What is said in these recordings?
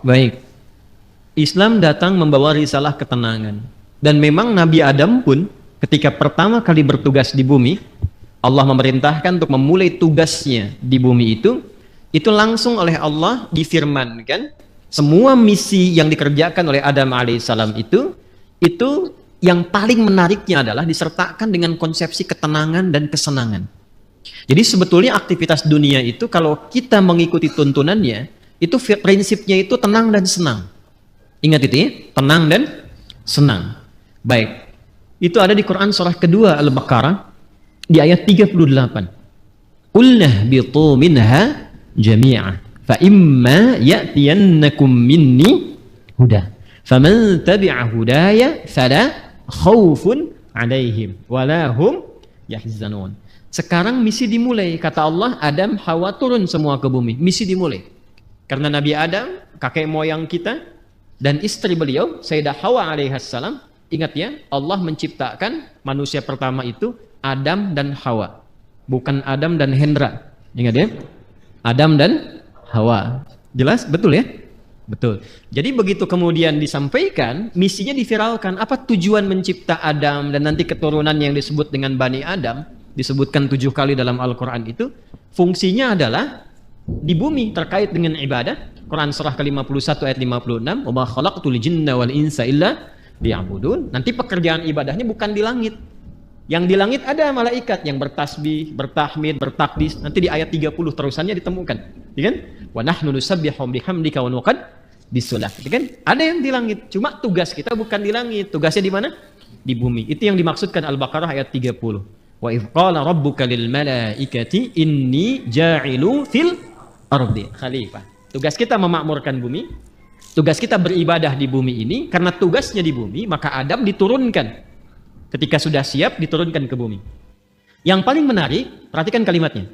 Baik. Islam datang membawa risalah ketenangan. Dan memang Nabi Adam pun ketika pertama kali bertugas di bumi, Allah memerintahkan untuk memulai tugasnya di bumi itu langsung oleh Allah difirmankan, semua misi yang dikerjakan oleh Adam alaihissalam itu yang paling menariknya adalah disertakan dengan konsepsi ketenangan dan kesenangan. Jadi sebetulnya aktivitas dunia itu kalau kita mengikuti tuntunannya, itu prinsipnya itu tenang dan senang. Ingat itu ya, tenang dan senang. Baik, itu ada di Quran surah kedua Al-Baqarah di ayat 38. Qulna bitu minha jami'a fa imma ya'tiyannakum minni huda faman tabi'a hudaya fala khaufun 'alaihim wala hum yahzanun. Sekarang misi dimulai, kata Allah, Adam, Hawa turun semua ke bumi, misi dimulai. Karena Nabi Adam, kakek moyang kita, dan istri beliau, Sayyidah Hawa alaihissalam, ingat ya, Allah menciptakan manusia pertama itu Adam dan Hawa, bukan Adam dan Hendra. Ingat ya, Adam dan Hawa. Jelas? Betul ya? Betul. Jadi begitu kemudian disampaikan, misinya diviralkan. Apa tujuan mencipta Adam dan nanti keturunan yang disebut dengan Bani Adam, disebutkan 7 kali dalam Al-Quran itu, fungsinya adalah di bumi terkait dengan ibadah. Quran surah ke-51 ayat 56, "Wa ma khalaqtul jinna wal insa illa liya'budun." Nanti pekerjaan ibadahnya bukan di langit. Yang di langit ada malaikat yang bertasbih, bertahmid, bertakdis. Nanti di ayat 30 terusannya ditemukan. Ya kan? Wa nahnu nusabbihu bihamdika wa nuqaddis lak. Ya kan? Ada yang di langit. Cuma tugas kita bukan di langit. Tugasnya di mana? Di bumi. Itu yang dimaksudkan Al-Baqarah ayat 30. Wa idh qala rabbuka lil malaikati inni ja'ilu fil ardi khalifah. Tugas kita memakmurkan bumi, tugas kita beribadah di bumi ini. Karena tugasnya di bumi, maka Adam diturunkan. Ketika sudah siap, diturunkan ke bumi. Yang paling menarik, perhatikan kalimatnya.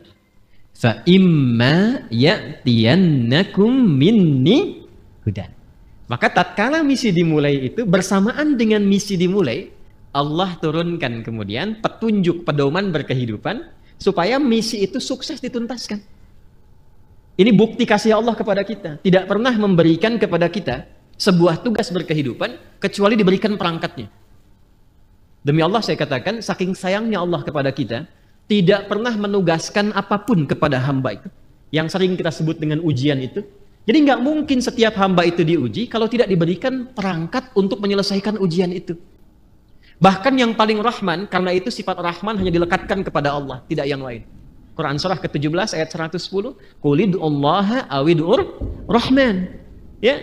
Fa imma ya'tiyannakum minni hudan. Maka tatkala misi dimulai itu, bersamaan dengan misi dimulai, Allah turunkan kemudian petunjuk pedoman berkehidupan supaya misi itu sukses dituntaskan. Ini bukti kasih Allah kepada kita. Tidak pernah memberikan kepada kita sebuah tugas berkehidupan kecuali diberikan perangkatnya. Demi Allah saya katakan, saking sayangnya Allah kepada kita, tidak pernah menugaskan apapun kepada hamba itu. Yang sering kita sebut dengan ujian itu. Jadi nggak mungkin setiap hamba itu diuji kalau tidak diberikan perangkat untuk menyelesaikan ujian itu. Bahkan yang paling rahman, karena itu sifat rahman hanya dilekatkan kepada Allah, tidak yang lain. Quran surah ke-17 ayat 110, Qulid'ullaha awid'ur rahman. Ya,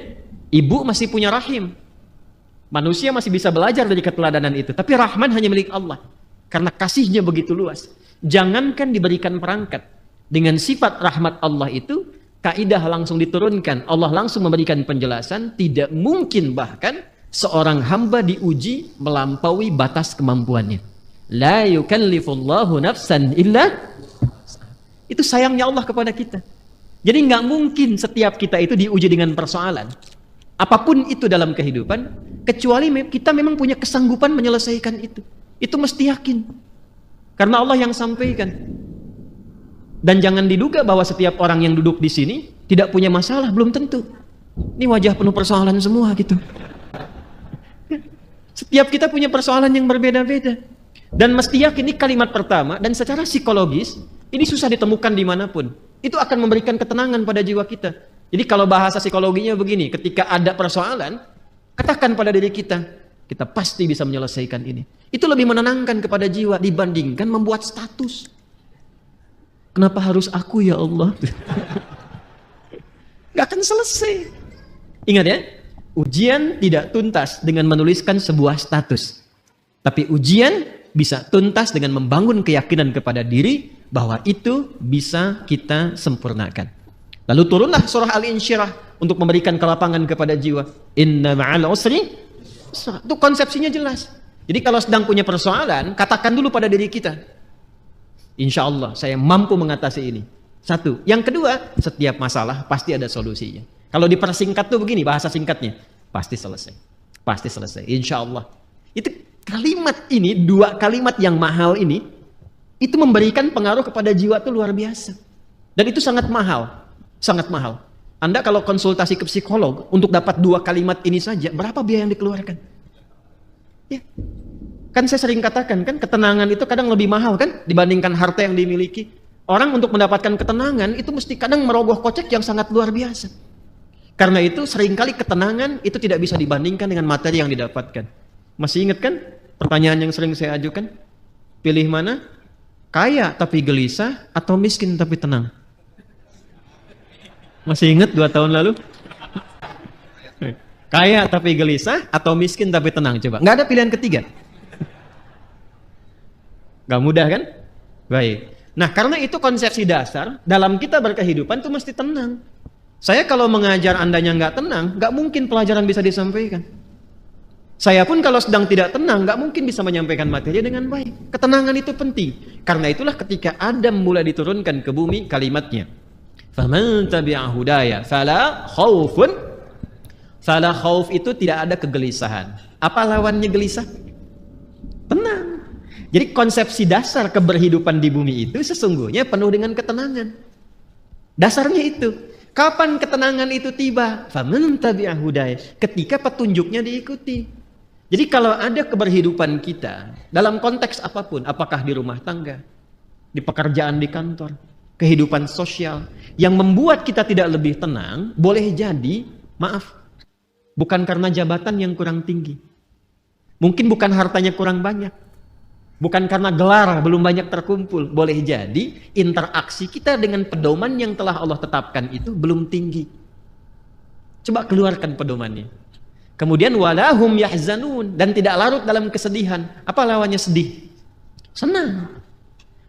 ibu masih punya rahim. Manusia masih bisa belajar dari keteladanan itu, tapi rahman hanya milik Allah. Karena kasihnya begitu luas. Jangankan diberikan perangkat, dengan sifat rahmat Allah itu, kaidah langsung diturunkan. Allah langsung memberikan penjelasan, tidak mungkin bahkan seorang hamba diuji melampaui batas kemampuannya. La yukallifullahu nafsan illa. Itu sayangnya Allah kepada kita. Jadi nggak mungkin setiap kita itu diuji dengan persoalan. Apapun itu dalam kehidupan, kecuali kita memang punya kesanggupan menyelesaikan itu. Itu mesti yakin. Karena Allah yang sampaikan. Dan jangan diduga bahwa setiap orang yang duduk di sini tidak punya masalah, belum tentu. Ini wajah penuh persoalan semua gitu. Setiap kita punya persoalan yang berbeda-beda. Dan mesti yakin ini kalimat pertama, dan secara psikologis, ini susah ditemukan dimanapun. Itu akan memberikan ketenangan pada jiwa kita. Jadi kalau bahasa psikologinya begini, ketika ada persoalan, katakan pada diri kita, kita pasti bisa menyelesaikan ini. Itu lebih menenangkan kepada jiwa dibandingkan membuat status. Kenapa harus aku ya Allah? Gak akan selesai. Ingat ya, ujian tidak tuntas dengan menuliskan sebuah status. Tapi ujian bisa tuntas dengan membangun keyakinan kepada diri bahwa itu bisa kita sempurnakan. Lalu turunlah surah Al-Insyirah untuk memberikan kelapangan kepada jiwa. Inna ma'al usri. Itu konsepsinya jelas. Jadi kalau sedang punya persoalan, katakan dulu pada diri kita, insya Allah saya mampu mengatasi ini. Satu. Yang kedua, setiap masalah pasti ada solusinya. Kalau dipersingkat tuh begini, bahasa singkatnya, pasti selesai. Pasti selesai, insya Allah. Itu kalimat ini, dua kalimat yang mahal ini, itu memberikan pengaruh kepada jiwa tuh luar biasa. Dan itu sangat mahal. Sangat mahal. Anda kalau konsultasi ke psikolog untuk dapat 2 kalimat ini saja, berapa biaya yang dikeluarkan? Ya. Kan saya sering katakan kan, ketenangan itu kadang lebih mahal kan dibandingkan harta yang dimiliki. Orang untuk mendapatkan ketenangan itu mesti kadang merogoh kocek yang sangat luar biasa. Karena itu seringkali ketenangan itu tidak bisa dibandingkan dengan materi yang didapatkan. Masih ingat kan pertanyaan yang sering saya ajukan? Pilih mana? Kaya tapi gelisah atau miskin tapi tenang? Masih ingat 2 tahun lalu? Kaya tapi gelisah atau miskin tapi tenang? Coba. Nggak ada pilihan ketiga. Nggak mudah kan? Baik. Nah, karena itu konsepsi dasar dalam kita berkehidupan itu mesti tenang. Saya kalau mengajar Andanya nggak tenang, nggak mungkin pelajaran bisa disampaikan. Saya pun kalau sedang tidak tenang, nggak mungkin bisa menyampaikan materi dengan baik. Ketenangan itu penting. Karena itulah ketika Adam mulai diturunkan ke bumi kalimatnya. Faman tabi'a hudaya fala khaufun. Fala khauf itu tidak ada kegelisahan. Apa lawannya gelisah? Tenang. Jadi konsepsi dasar keberhidupan di bumi itu sesungguhnya penuh dengan ketenangan. Dasarnya itu. Kapan ketenangan itu tiba? Faman tabi'a hudaya. Ketika petunjuknya diikuti. Jadi kalau ada keberhidupan kita dalam konteks apapun, apakah di rumah tangga, di pekerjaan di kantor, kehidupan sosial, yang membuat kita tidak lebih tenang, boleh jadi, maaf, bukan karena jabatan yang kurang tinggi. Mungkin bukan hartanya kurang banyak. Bukan karena gelar belum banyak terkumpul. Boleh jadi interaksi kita dengan pedoman yang telah Allah tetapkan itu belum tinggi. Coba keluarkan pedomannya. Kemudian walahum yahzanun, dan tidak larut dalam kesedihan. Apa lawannya sedih? Senang.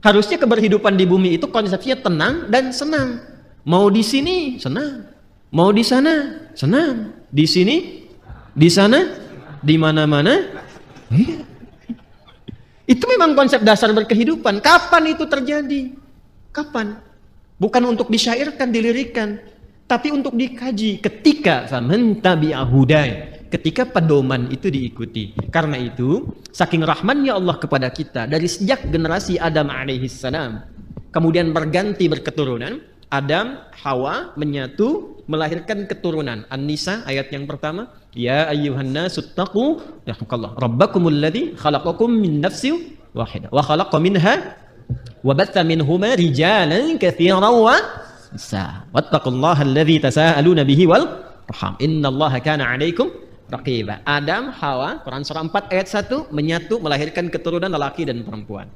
Harusnya keberhidupan di bumi itu konsepnya tenang dan senang. Mau di sini senang, mau di sana senang, di sini, di sana, di mana-mana. Itu memang konsep dasar berkehidupan. Kapan itu terjadi? Kapan? Bukan untuk disyairkan, dilirikan, tapi untuk dikaji. Ketika faman tabi'a hudaya, ketika pedoman itu diikuti. Karena itu, saking rahmannya Allah kepada kita, dari sejak generasi Adam alaihissalam, kemudian berganti berketurunan, Adam, Hawa menyatu, melahirkan keturunan. An-Nisa ayat yang pertama, ya ayyuhan nasu taqu rabbakumul ladzi khalaqakum min nafsin wahidah wa khalaqa minha wa batha minhuma rijalan katsiran wa nisaa wattaqullaha alladzi tasaaluna bihi wal arham innallaha kana 'alaikum raqiba. Adam, Hawa, Quran surah 4 ayat 1 menyatu melahirkan keturunan lelaki dan perempuan.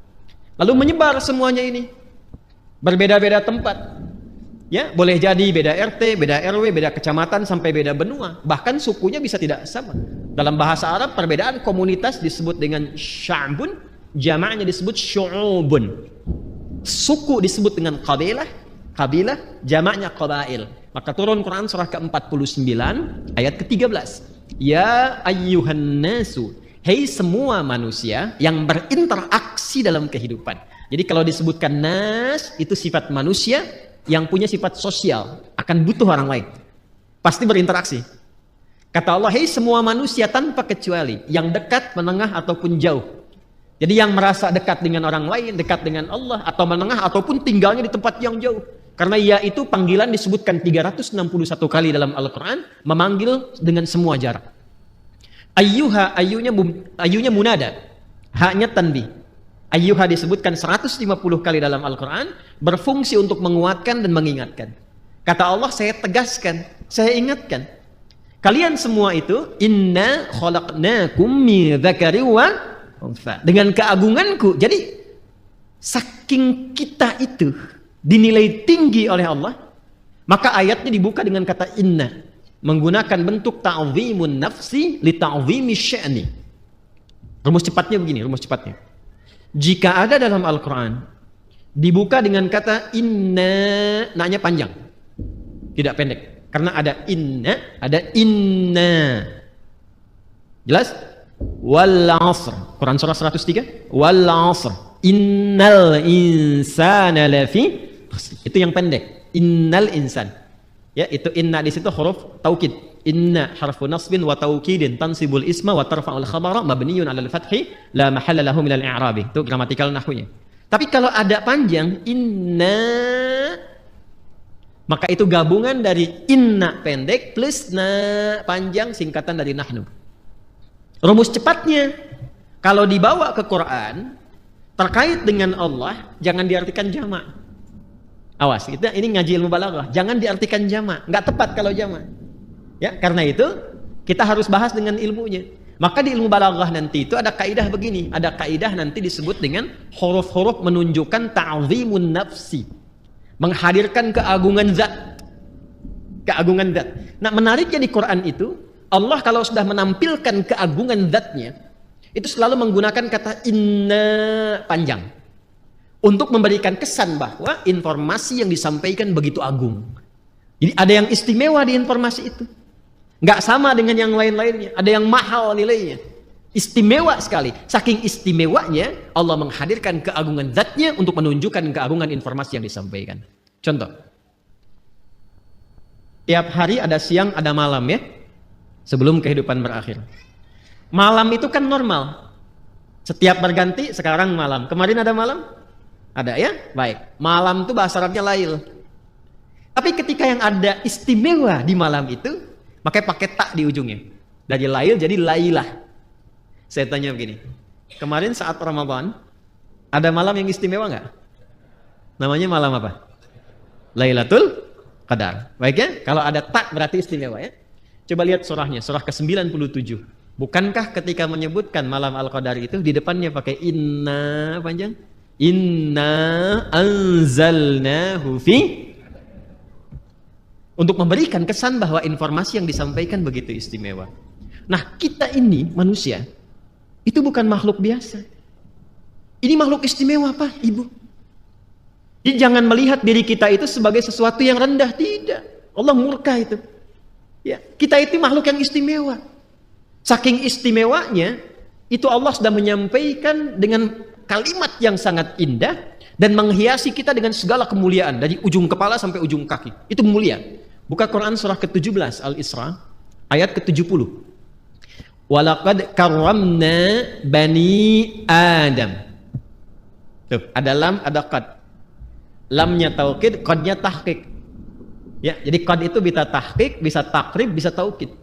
Lalu menyebar semuanya ini. Berbeda-beda tempat. Ya, boleh jadi beda RT, beda RW, beda kecamatan sampai beda benua. Bahkan sukunya bisa tidak sama. Dalam bahasa Arab perbedaan komunitas disebut dengan sya'bun, jamaknya disebut syu'ubun. Suku disebut dengan kabilah, jamaknya qabail. Maka turun Quran surah ke-49 ayat ke-13. Ya ayyuhan nasu, hei semua manusia yang berinteraksi dalam kehidupan. Jadi kalau disebutkan nas itu sifat manusia yang punya sifat sosial, akan butuh orang lain, pasti berinteraksi. Kata Allah, hei semua manusia tanpa kecuali, yang dekat, menengah ataupun jauh. Jadi yang merasa dekat dengan orang lain, dekat dengan Allah, atau menengah ataupun tinggalnya di tempat yang jauh. Karena ya itu panggilan disebutkan 361 kali dalam Al-Quran, memanggil dengan semua jarak. Ayyuha, ayyunya munada, haknya tanbih. Ayyuha disebutkan 150 kali dalam Al-Quran, berfungsi untuk menguatkan dan mengingatkan. Kata Allah, saya tegaskan, saya ingatkan. Kalian semua itu, inna khalaqnakum min dzakari wa untha. Dengan keagunganku. Jadi, saking kita itu dinilai tinggi oleh Allah, maka ayatnya dibuka dengan kata inna, menggunakan bentuk ta'zimun nafsi li ta'zimi sya'ni. Rumus cepatnya begini, rumus cepatnya. Jika ada dalam Al-Quran dibuka dengan kata inna, nanya panjang, tidak pendek, karena ada inna. Jelas? Wal 'asr, Quran surah 103, wal 'asr innal insana lafi khusr. Itu yang pendek, innal insan. Ya, itu inna di situ huruf taukid. Inna harfu nasbin wa taukidin tansibul isma wa tarfa'ul khabara mabniyun 'alal fathi la mahalla lahu minal i'rabi. Itu gramatikal nahwunya. Tapi kalau ada panjang, inna Maka itu gabungan dari inna pendek plus na panjang, singkatan dari nahnu. Rumus cepatnya, kalau dibawa ke Quran terkait dengan Allah, jangan diartikan jamak. Awas, ini ngaji ilmu balaghah, jangan diartikan jamak, nggak tepat kalau jamak. Ya, karena itu kita harus bahas dengan ilmunya. Maka di ilmu balaghah nanti itu ada kaidah begini, ada kaidah nanti disebut dengan huruf-huruf menunjukkan ta'zimun nafsi, menghadirkan keagungan zat. Keagungan zat. Nah, menariknya di Quran itu, Allah kalau sudah menampilkan keagungan zatnya, itu selalu menggunakan kata inna panjang untuk memberikan kesan bahwa informasi yang disampaikan begitu agung. Jadi ada yang istimewa di informasi itu, nggak sama dengan yang lain-lainnya. Ada yang mahal nilainya, istimewa sekali. Saking istimewanya Allah menghadirkan keagungan zatnya untuk menunjukkan keagungan informasi yang disampaikan. Contoh, tiap hari ada siang ada malam ya, sebelum kehidupan berakhir. Malam itu kan normal, setiap berganti. Sekarang malam, kemarin ada malam? Ada ya? Baik, malam itu bahasa Arabnya lail. Tapi ketika yang ada istimewa di malam itu, makanya pakai tak di ujungnya. Dari lail jadi lailah. Saya tanya begini, kemarin saat Ramadan ada malam yang istimewa nggak? Namanya malam apa? Lailatul Qadar. Baik ya, kalau ada tak berarti istimewa ya. Coba lihat surahnya, surah ke-97. Bukankah ketika menyebutkan malam Al-Qadar itu di depannya pakai inna panjang? Inna anzalnahu fi, untuk memberikan kesan bahwa informasi yang disampaikan begitu istimewa. Nah, kita ini manusia itu bukan makhluk biasa. Ini makhluk istimewa, Pak, Ibu. Jadi jangan melihat diri kita itu sebagai sesuatu yang rendah, tidak. Allah murka itu. Ya, kita itu makhluk yang istimewa. Saking istimewanya, itu Allah sudah menyampaikan dengan kalimat yang sangat indah dan menghiasi kita dengan segala kemuliaan dari ujung kepala sampai ujung kaki. Itu mulia. Buka Quran surah ke-17 Al-Isra ayat ke-70. Walaqad karramna bani Adam. Tuh, ada lam, ada qad. Lamnya taukid, qadnya tahqiq. Ya, jadi qad itu bisa tahqiq, bisa takrib, bisa taukid.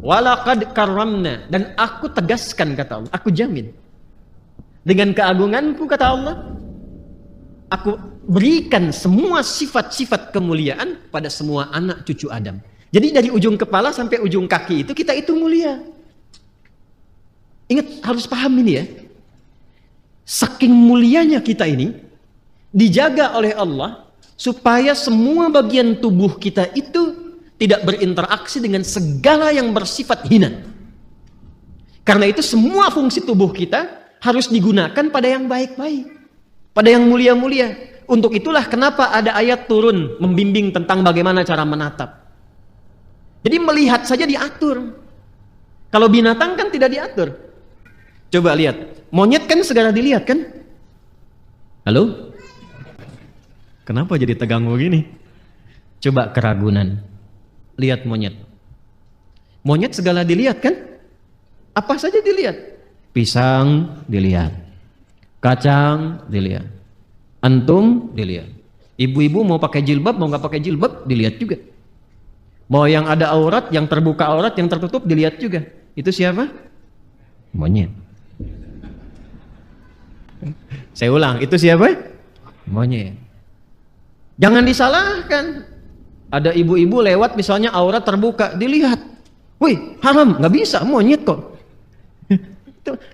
Walaqad karramna, dan aku tegaskan kata Allah, aku jamin. Dengan keagunganku kata Allah, aku berikan semua sifat-sifat kemuliaan pada semua anak cucu Adam. Jadi dari ujung kepala sampai ujung kaki itu kita itu mulia. Ingat, harus paham ini ya. Saking mulianya kita ini dijaga oleh Allah supaya semua bagian tubuh kita itu tidak berinteraksi dengan segala yang bersifat hina. Karena itu semua fungsi tubuh kita harus digunakan pada yang baik-baik, pada yang mulia-mulia. Untuk itulah kenapa ada ayat turun membimbing tentang bagaimana cara menatap. Jadi melihat saja diatur. Kalau binatang kan tidak diatur. Coba lihat, monyet kan segala dilihat kan? Halo? Kenapa jadi tegang begini? Coba keragunan. Lihat monyet. Monyet segala dilihat kan? Apa saja dilihat? Pisang dilihat, kacang dilihat, antum dilihat. Ibu-ibu mau pakai jilbab mau nggak pakai jilbab dilihat juga. Mau yang ada aurat, yang terbuka aurat, yang tertutup dilihat juga. Itu siapa? Monyet. Saya ulang, itu siapa? Monyet. Jangan disalahkan. Ada ibu-ibu lewat misalnya aurat terbuka, dilihat. Wih, haram, nggak bisa, monyet kok.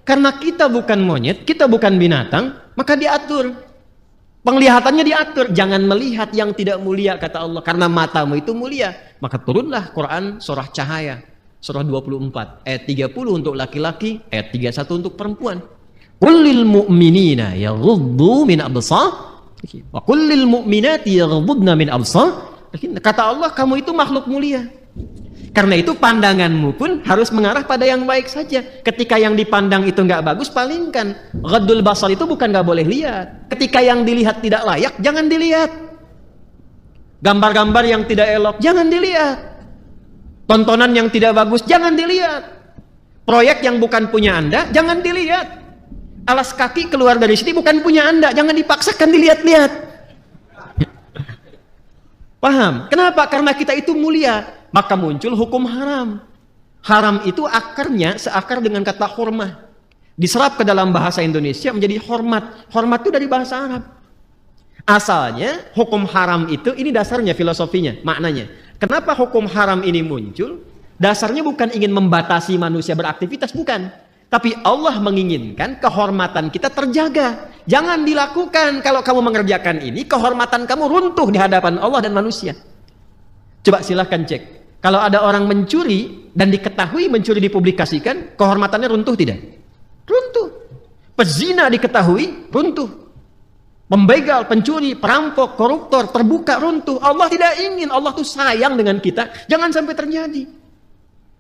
Karena kita bukan monyet, kita bukan binatang, maka diatur. Penglihatannya diatur. Jangan melihat yang tidak mulia kata Allah. Karena matamu itu mulia. Maka turunlah Quran surah Cahaya. Surah 24. Ayat 30 untuk laki-laki. Ayat 31 untuk perempuan. Qul lil mu'minina yaghuddu min absar. Wa qul lil mu'minati yaghuddna min absar. Kata Allah, kamu itu makhluk mulia. Karena itu pandanganmu pun harus mengarah pada yang baik saja. Ketika yang dipandang itu nggak bagus, palingkan. Ghaddul basar itu bukan nggak boleh lihat. Ketika yang dilihat tidak layak, jangan dilihat. Gambar-gambar yang tidak elok, jangan dilihat. Tontonan yang tidak bagus, jangan dilihat. Proyek yang bukan punya Anda, jangan dilihat. Alas kaki keluar dari sini bukan punya Anda, jangan dipaksakan dilihat-lihat. Paham? Kenapa? Karena kita itu mulia. Maka muncul hukum haram. Haram itu akarnya seakar dengan kata hormah. Diserap ke dalam bahasa Indonesia menjadi hormat. Hormat itu dari bahasa Arab. Asalnya hukum haram itu, ini dasarnya filosofinya, maknanya. Kenapa hukum haram ini muncul? Dasarnya bukan ingin membatasi manusia beraktivitas, bukan. Tapi Allah menginginkan kehormatan kita terjaga. Jangan dilakukan. Kalau kamu mengerjakan ini, kehormatan kamu runtuh di hadapan Allah dan manusia. Coba silahkan cek. Kalau ada orang mencuri dan diketahui mencuri dipublikasikan, kehormatannya runtuh tidak? Runtuh. Pezina diketahui, runtuh. Pembegal, pencuri, perampok, koruptor, terbuka, runtuh. Allah tidak ingin. Allah tuh sayang dengan kita. Jangan sampai terjadi.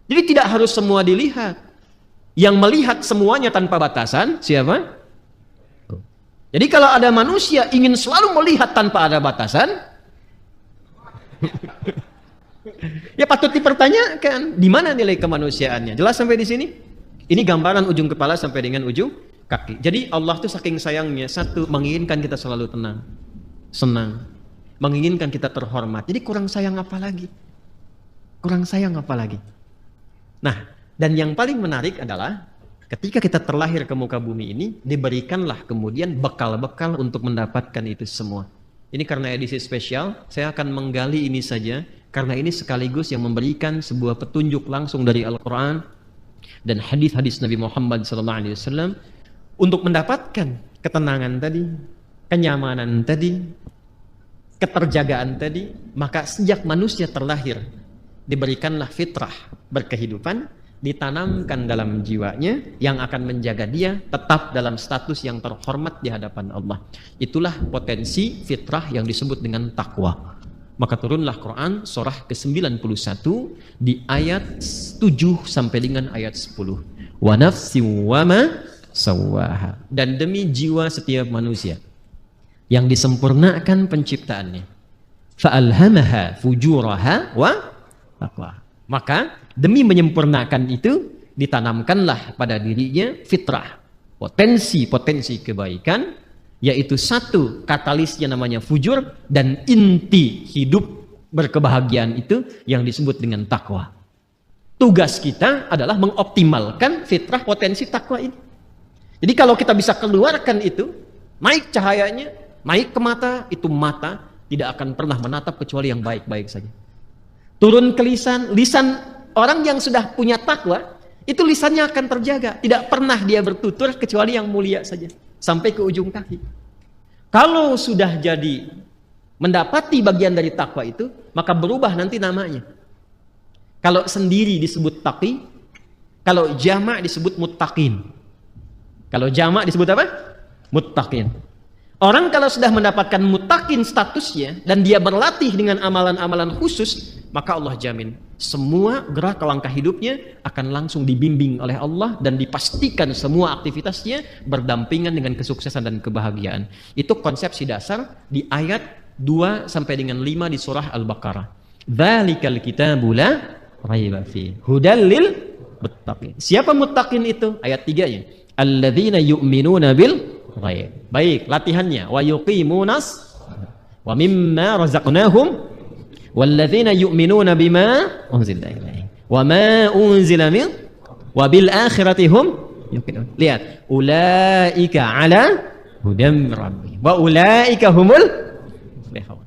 Jadi tidak harus semua dilihat. Yang melihat semuanya tanpa batasan, siapa? Jadi kalau ada manusia ingin selalu melihat tanpa ada batasan, ya patut dipertanyakan, di mana nilai kemanusiaannya? Jelas sampai di sini? Ini gambaran ujung kepala sampai dengan ujung kaki. Jadi Allah tuh saking sayangnya, satu, menginginkan kita selalu tenang, senang, menginginkan kita terhormat. Jadi kurang sayang apa lagi? Kurang sayang apa lagi? Nah, dan yang paling menarik adalah ketika kita terlahir ke muka bumi ini, diberikanlah kemudian bekal-bekal untuk mendapatkan itu semua. Ini karena edisi spesial, saya akan menggali ini saja, karena ini sekaligus yang memberikan sebuah petunjuk langsung dari Al-Quran dan hadis-hadis Nabi Muhammad SAW untuk mendapatkan ketenangan tadi, kenyamanan tadi, keterjagaan tadi. Maka sejak manusia terlahir, diberikanlah fitrah berkehidupan, ditanamkan dalam jiwanya yang akan menjaga dia tetap dalam status yang terhormat di hadapan Allah. Itulah potensi fitrah yang disebut dengan takwa. Maka turunlah Quran surah ke-91 di ayat 7 sampai dengan ayat 10. Wa nafsi wa ma sawwaha. Dan demi jiwa setiap manusia yang disempurnakan penciptaannya. Fa'alhamaha fujuraha wa taqwa. Maka demi menyempurnakan itu ditanamkanlah pada dirinya fitrah, potensi-potensi kebaikan, yaitu satu katalisnya namanya fujur, dan inti hidup berkebahagiaan itu yang disebut dengan takwa. Tugas kita adalah mengoptimalkan fitrah potensi takwa ini. Jadi kalau kita bisa keluarkan itu, naik cahayanya, naik ke mata, itu mata tidak akan pernah menatap kecuali yang baik-baik saja. Turun ke lisan orang yang sudah punya takwa, itu lisannya akan terjaga. Tidak pernah dia bertutur kecuali yang mulia saja. Sampai ke ujung kaki. Kalau sudah jadi mendapati bagian dari takwa itu, maka berubah nanti namanya. Kalau sendiri disebut taqi, kalau jamak disebut muttaqin. Kalau jamak disebut apa? Muttaqin. Orang kalau sudah mendapatkan muttaqin statusnya dan dia berlatih dengan amalan-amalan khusus, maka Allah jamin semua gerak langkah hidupnya akan langsung dibimbing oleh Allah dan dipastikan semua aktivitasnya berdampingan dengan kesuksesan dan kebahagiaan. Itu konsepsi dasar di ayat 2 sampai dengan 5 di surah Al-Baqarah. Dzalikal kitabu la raiba fihi hudal lil muttaqin. Siapa muttaqin itu? Ayat 3-nya. Alladzina yu'minuna bil ghaib. Baik, latihannya. Wa yuqimunas wa mimma razaqnahum walladzina yu'minuna bima unzila ilaihi wa ma unzila min wa bil akhirati hum yuqinun. Lihat, ulaika ala hudam rabbihim wa ulaika humul muflihun.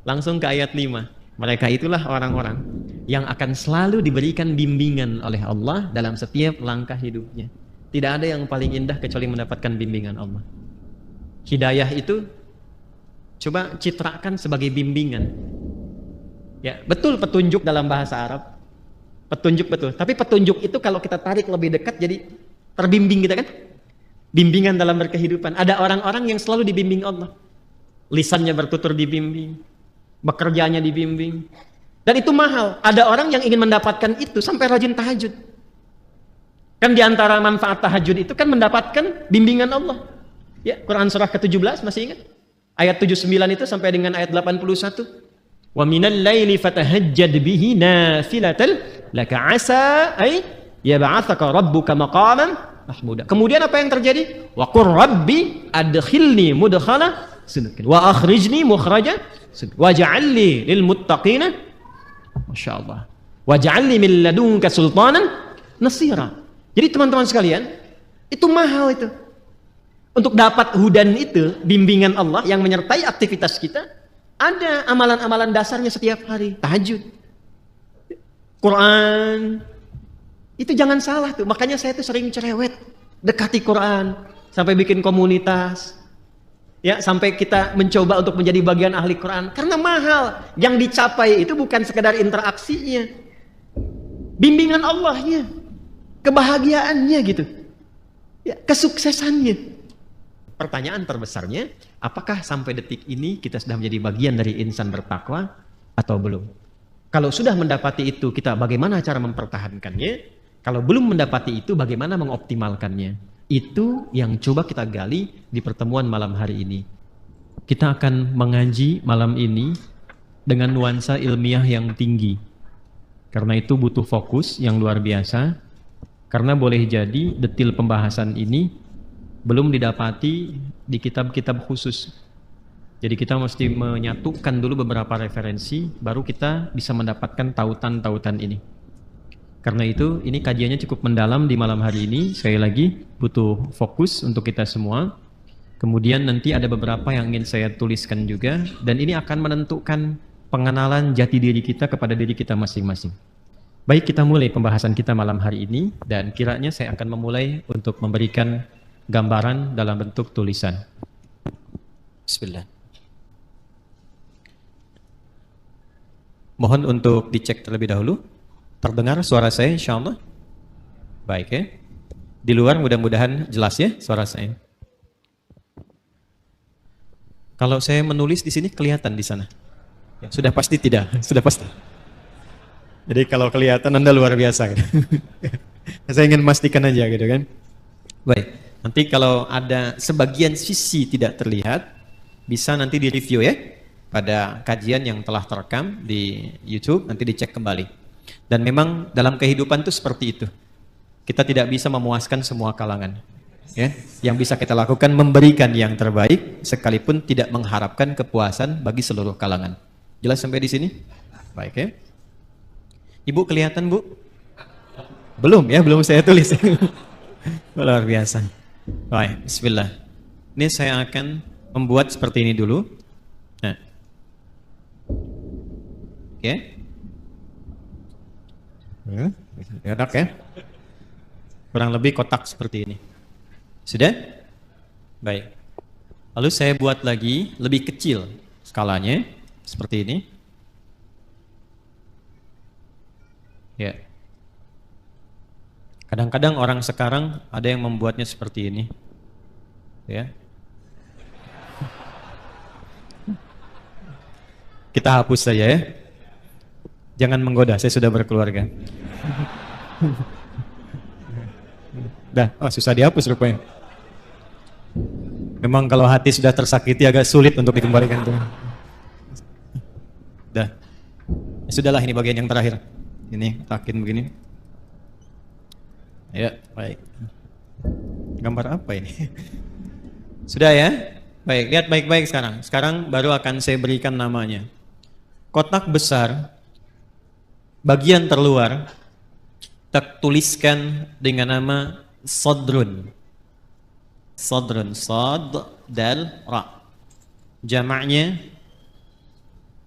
Langsung ke ayat 5. Mereka itulah orang-orang yang akan selalu diberikan bimbingan oleh Allah dalam setiap langkah hidupnya. Tidak ada yang paling indah kecuali mendapatkan bimbingan Allah. Hidayah itu coba citrakan sebagai bimbingan. Ya, betul petunjuk dalam bahasa Arab. Petunjuk betul. Tapi petunjuk itu kalau kita tarik lebih dekat jadi terbimbing kita kan? Bimbingan dalam berkehidupan. Ada orang-orang yang selalu dibimbing Allah. Lisannya bertutur dibimbing, bekerjanya dibimbing. Dan itu mahal. Ada orang yang ingin mendapatkan itu sampai rajin tahajud. Kan diantara manfaat tahajud itu kan mendapatkan bimbingan Allah. Ya, Quran surah ke-17 masih ingat? Ayat 79 itu sampai dengan ayat 81. Wa minal laili fatahajjad bihi nafilatan laka asa ay yab'atsaka rabbuka maqaman mahmuda. Kemudian apa yang terjadi? Wa qur rabbi adkhilni mudkhala sidqin wa akhrijni mukhraja sidqin waj'alni lil muttaqina masyaallah waj'alni min ladunka sultanan nasira. Jadi teman-teman sekalian, itu mahal itu. Untuk dapat hudan itu, bimbingan Allah yang menyertai aktivitas kita, ada amalan-amalan dasarnya setiap hari. Tahajud, Quran, itu jangan salah tuh. Makanya saya tuh sering cerewet dekati Quran, sampai bikin komunitas, ya, sampai kita mencoba untuk menjadi bagian ahli Quran. Karena mahal. Yang dicapai itu bukan sekedar interaksinya, bimbingan Allahnya, kebahagiaannya gitu, ya, kesuksesannya. Pertanyaan terbesarnya, apakah sampai detik ini kita sudah menjadi bagian dari insan bertakwa atau belum? Kalau sudah mendapati itu, kita bagaimana cara mempertahankannya? Kalau belum mendapati itu, bagaimana mengoptimalkannya? Itu yang coba kita gali di pertemuan malam hari ini. Kita akan mengaji malam ini dengan nuansa ilmiah yang tinggi. Karena itu butuh fokus yang luar biasa. Karena boleh jadi detil pembahasan ini belum didapati di kitab-kitab khusus. Jadi kita mesti menyatukan dulu beberapa referensi, baru kita bisa mendapatkan tautan-tautan ini. Karena itu, ini kajiannya cukup mendalam di malam hari ini. Sekali lagi, butuh fokus untuk kita semua. Kemudian nanti ada beberapa yang ingin saya tuliskan juga, dan ini akan menentukan pengenalan jati diri kita kepada diri kita masing-masing. Baik, kita mulai pembahasan kita malam hari ini, dan kiranya saya akan memulai untuk memberikan gambaran dalam bentuk tulisan. Bismillah. Mohon untuk dicek terlebih dahulu. Terdengar suara saya insyaallah? Baik ya. Di luar mudah-mudahan jelas ya suara saya. Kalau saya menulis di sini kelihatan di sana? Ya, sudah pasti tidak, sudah pasti. Jadi kalau kelihatan Anda luar biasa gitu. Saya ingin memastikan aja gitu kan. Baik. Nanti kalau ada sebagian sisi tidak terlihat, bisa nanti di-review ya pada kajian yang telah terekam di YouTube, nanti dicek kembali. Dan memang dalam kehidupan itu seperti itu. Kita tidak bisa memuaskan semua kalangan. Ya, yang bisa kita lakukan memberikan yang terbaik sekalipun tidak mengharapkan kepuasan bagi seluruh kalangan. Jelas sampai di sini? Baik ya. Ibu kelihatan, Bu? Belum ya, belum saya tulis. Luar biasa. Baik, bismillah. Ini saya akan membuat seperti ini dulu. Nah. Oke. Enak ya. Kurang lebih kotak seperti ini. Sudah? Baik. Lalu saya buat lagi lebih kecil skalanya seperti ini. Ya. Kadang-kadang orang sekarang ada yang membuatnya seperti ini. Ya. Kita hapus saja ya. Jangan menggoda, saya sudah berkeluarga. Dah, oh susah dihapus rupanya. Memang kalau hati sudah tersakiti agak sulit untuk dikembalikan tuh. Dah. Ya, sudahlah, ini bagian yang terakhir. Ini takin begini. Ya, baik. Gambar apa ini? Sudah ya? Baik, lihat baik-baik sekarang. Sekarang baru akan saya berikan namanya. Kotak besar, bagian terluar, kita tuliskan dengan nama Sadrun. Sadrun, Sad, Dal, Ra. Jamaknya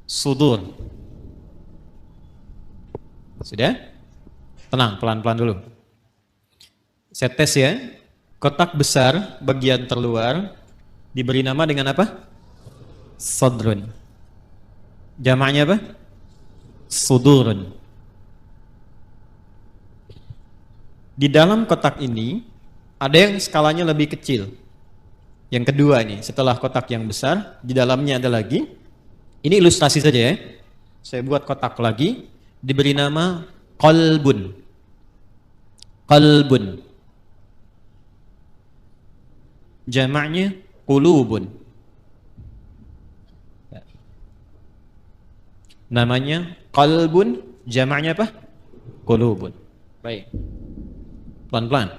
Sudur. Sudah? Tenang, pelan-pelan dulu. Saya tes ya. Kotak besar bagian terluar diberi nama dengan apa? Sadrun. Jamaknya apa? Sudurun. Di dalam kotak ini ada yang skalanya lebih kecil. Yang kedua nih, setelah kotak yang besar, di dalamnya ada lagi. Ini ilustrasi saja ya. Saya buat kotak lagi, diberi nama qalbun. Qalbun. Jamaknya qulubun. Namanya qalbun, jamaknya apa? Qulubun. Baik. Pelan-pelan.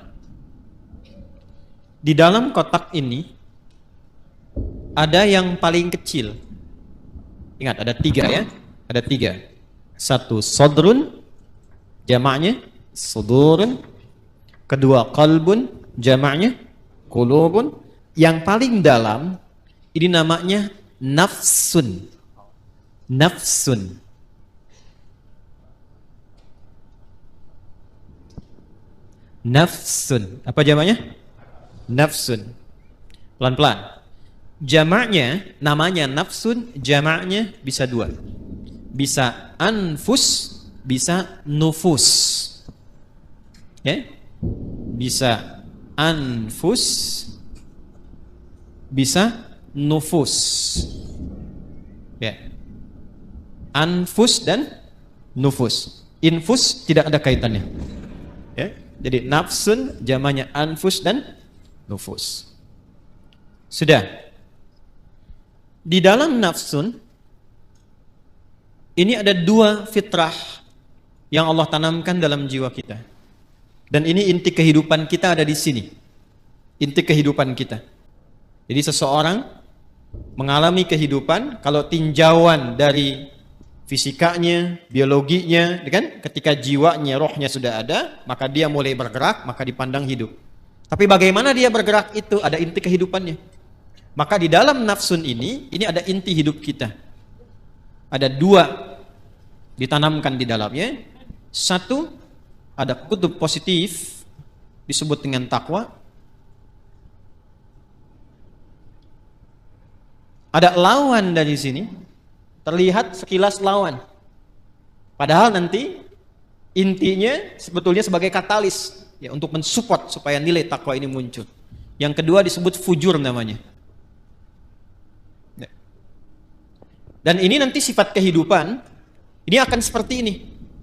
Di dalam kotak ini ada yang paling kecil. Ingat, ada 3 ya. Ada 3. 1 sodrun, jamaknya sudurun. Kedua qalbun, jamaknya qulubun. Yang paling dalam ini namanya nafsun. Nafsun. Nafsun. Apa jamaknya? Nafsun. Pelan-pelan. Jamaknya, namanya nafsun, jamaknya bisa 2. Bisa anfus, bisa nufus. Ya? Bisa anfus, bisa nufus. Ya. Anfus dan nufus. Infus tidak ada kaitannya. Ya. Jadi nafsun jamaknya anfus dan nufus. Sudah. Di dalam nafsun ini ada 2 fitrah yang Allah tanamkan dalam jiwa kita. Dan ini inti kehidupan kita ada di sini. Inti kehidupan kita. Jadi seseorang mengalami kehidupan, kalau tinjauan dari fisikanya, biologinya, kan? Ketika jiwanya, rohnya sudah ada, maka dia mulai bergerak, maka dipandang hidup. Tapi bagaimana dia bergerak itu ada inti kehidupannya. Maka di dalam nafsun ini ada inti hidup kita. Ada 2 ditanamkan di dalamnya. 1, ada kutub positif disebut dengan takwa. Ada lawan dari sini, terlihat sekilas lawan. Padahal nanti intinya sebetulnya sebagai katalis ya, untuk mensupport supaya nilai takwa ini muncul. Yang kedua disebut fujur namanya. Dan ini nanti sifat kehidupan, ini akan seperti ini.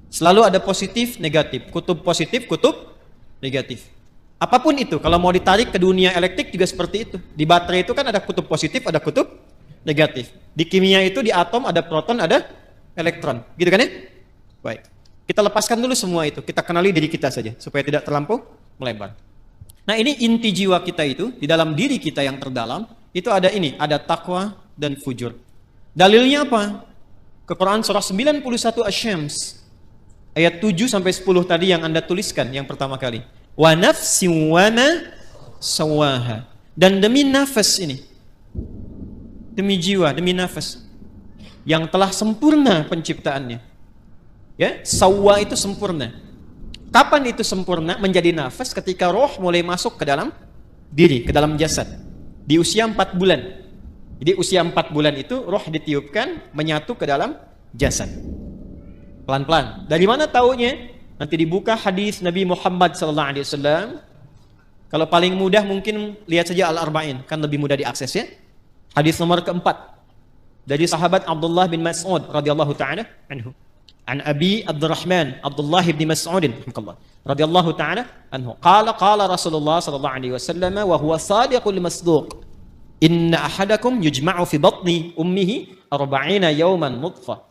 Selalu ada positif, negatif. Kutub positif, kutub negatif. Apapun itu, kalau mau ditarik ke dunia elektrik juga seperti itu. Di baterai itu kan ada kutub positif, ada kutub negatif. Di kimia itu, di atom ada proton, ada elektron. Gitu kan ya? Baik. Kita lepaskan dulu semua itu. Kita kenali diri kita saja, supaya tidak terlampau melebar. Nah ini inti jiwa kita itu, di dalam diri kita yang terdalam, itu ada ini, ada takwa dan fujur. Dalilnya apa? Ke Quran surah 91 Asy-Syams ayat 7 sampai 10 tadi yang Anda tuliskan yang pertama kali. Wa nafsin wa ma sawaha. Dan demi nafas ini. Demi jiwa, demi nafas yang telah sempurna penciptaannya. Ya, sawwa itu sempurna. Kapan itu sempurna menjadi nafas? Ketika roh mulai masuk ke dalam diri, ke dalam jasad. Di usia 4 bulan. Jadi usia 4 bulan itu roh ditiupkan menyatu ke dalam jasad. Pelan-pelan. Dari mana taunya? Nanti dibuka hadis Nabi Muhammad SAW. Kalau paling mudah mungkin lihat saja Al-Arba'in, kan lebih mudah diakses ya. Hadis nomor keempat dari sahabat Abdullah bin Mas'ud radhiyallahu taala anhu. An Abi Abdurrahman Abdullah bin Mas'ud radhiyallahu taala anhu. Qala Rasulullah sallallahu alaihi wasallam wa huwa sadiqul masduq. Inna ahadakum yujma'u fi batni ummihi 40 yawman nutfah.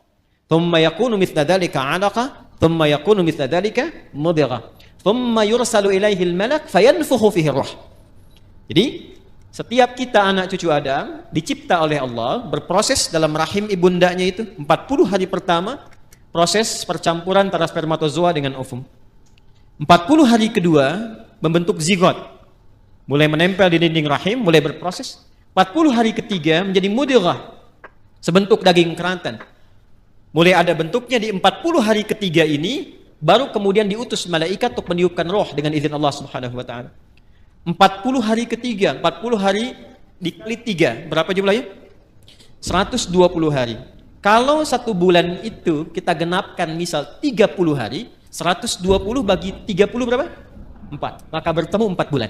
Thumma yakunu mithla dhalika 'alaqa, thumma yakunu mithla dhalika mudghah. Thumma yursalu ilaihi al-malak fayanfukhu fihi ruh. Jadi setiap kita anak cucu Adam dicipta oleh Allah, berproses dalam rahim ibundanya itu 40 hari pertama proses percampuran antara spermatozoa dengan ovum. 40 hari kedua membentuk zigot. Mulai menempel di dinding rahim, mulai berproses. 40 hari ketiga menjadi mudghah, sebentuk daging keratan. Mulai ada bentuknya di 40 hari ketiga ini, baru kemudian diutus malaikat untuk meniupkan roh dengan izin Allah Subhanahu wa taala. 40 hari ketiga, 40 hari dikali 3, berapa jumlahnya? 120 hari. Kalau 1 bulan itu kita genapkan misal 30 hari, 120 bagi 30 berapa? 4. Maka bertemu 4 bulan.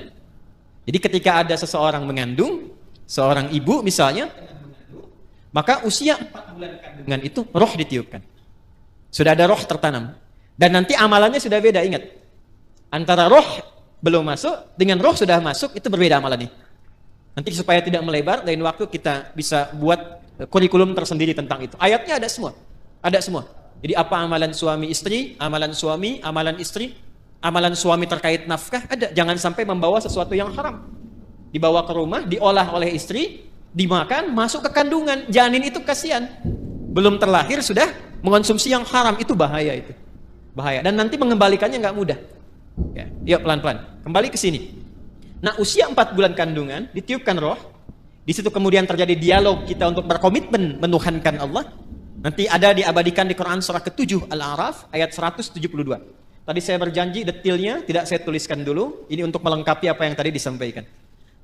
Jadi ketika ada seseorang mengandung, seorang ibu misalnya, maka usia 4 bulan kandungan itu roh ditiupkan. Sudah ada roh tertanam. Dan nanti amalannya sudah beda, ingat. Antara roh belum masuk dengan roh sudah masuk itu berbeda amalannya. Nanti supaya tidak melebar, lain waktu kita bisa buat kurikulum tersendiri tentang itu. Ayatnya ada semua. Ada semua. Jadi apa amalan suami istri, amalan suami, amalan istri, amalan suami terkait nafkah, ada. Jangan sampai membawa sesuatu yang haram. Dibawa ke rumah, diolah oleh istri, dimakan, masuk ke kandungan. Janin itu kasihan. Belum terlahir sudah mengonsumsi yang haram, itu bahaya itu. Bahaya. Dan nanti mengembalikannya nggak mudah. Ya, yuk pelan-pelan. Kembali ke sini. Nah, usia 4 bulan kandungan, ditiupkan roh. Di situ kemudian terjadi dialog kita untuk berkomitmen menuhankan Allah. Nanti ada diabadikan di Quran surah ke-7 Al-A'raf ayat 172. Tadi saya berjanji detailnya tidak saya tuliskan dulu. Ini untuk melengkapi apa yang tadi disampaikan.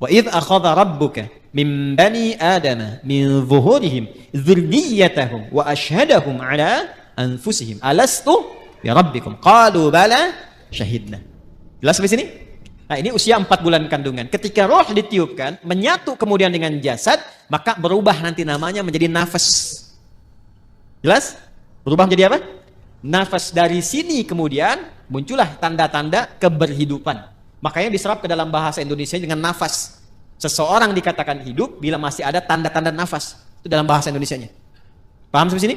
Wa idh akhadha rabbuka min bani adama min zuhurihim dzurriyyatahum wa ashhadahum ala anfusihim alastu bi rabbikum qalu bala syahidna. Jelas sampai sini? Nah, ini usia 4 bulan kandungan. Ketika roh ditiupkan, menyatu kemudian dengan jasad, maka berubah nanti namanya menjadi nafas. Jelas? Berubah menjadi apa? Nafas. Dari sini kemudian muncullah tanda-tanda keberhidupan. Makanya diserap ke dalam bahasa Indonesia dengan nafas. Seseorang dikatakan hidup bila masih ada tanda-tanda nafas. Itu dalam bahasa Indonesianya. Paham sampai sini?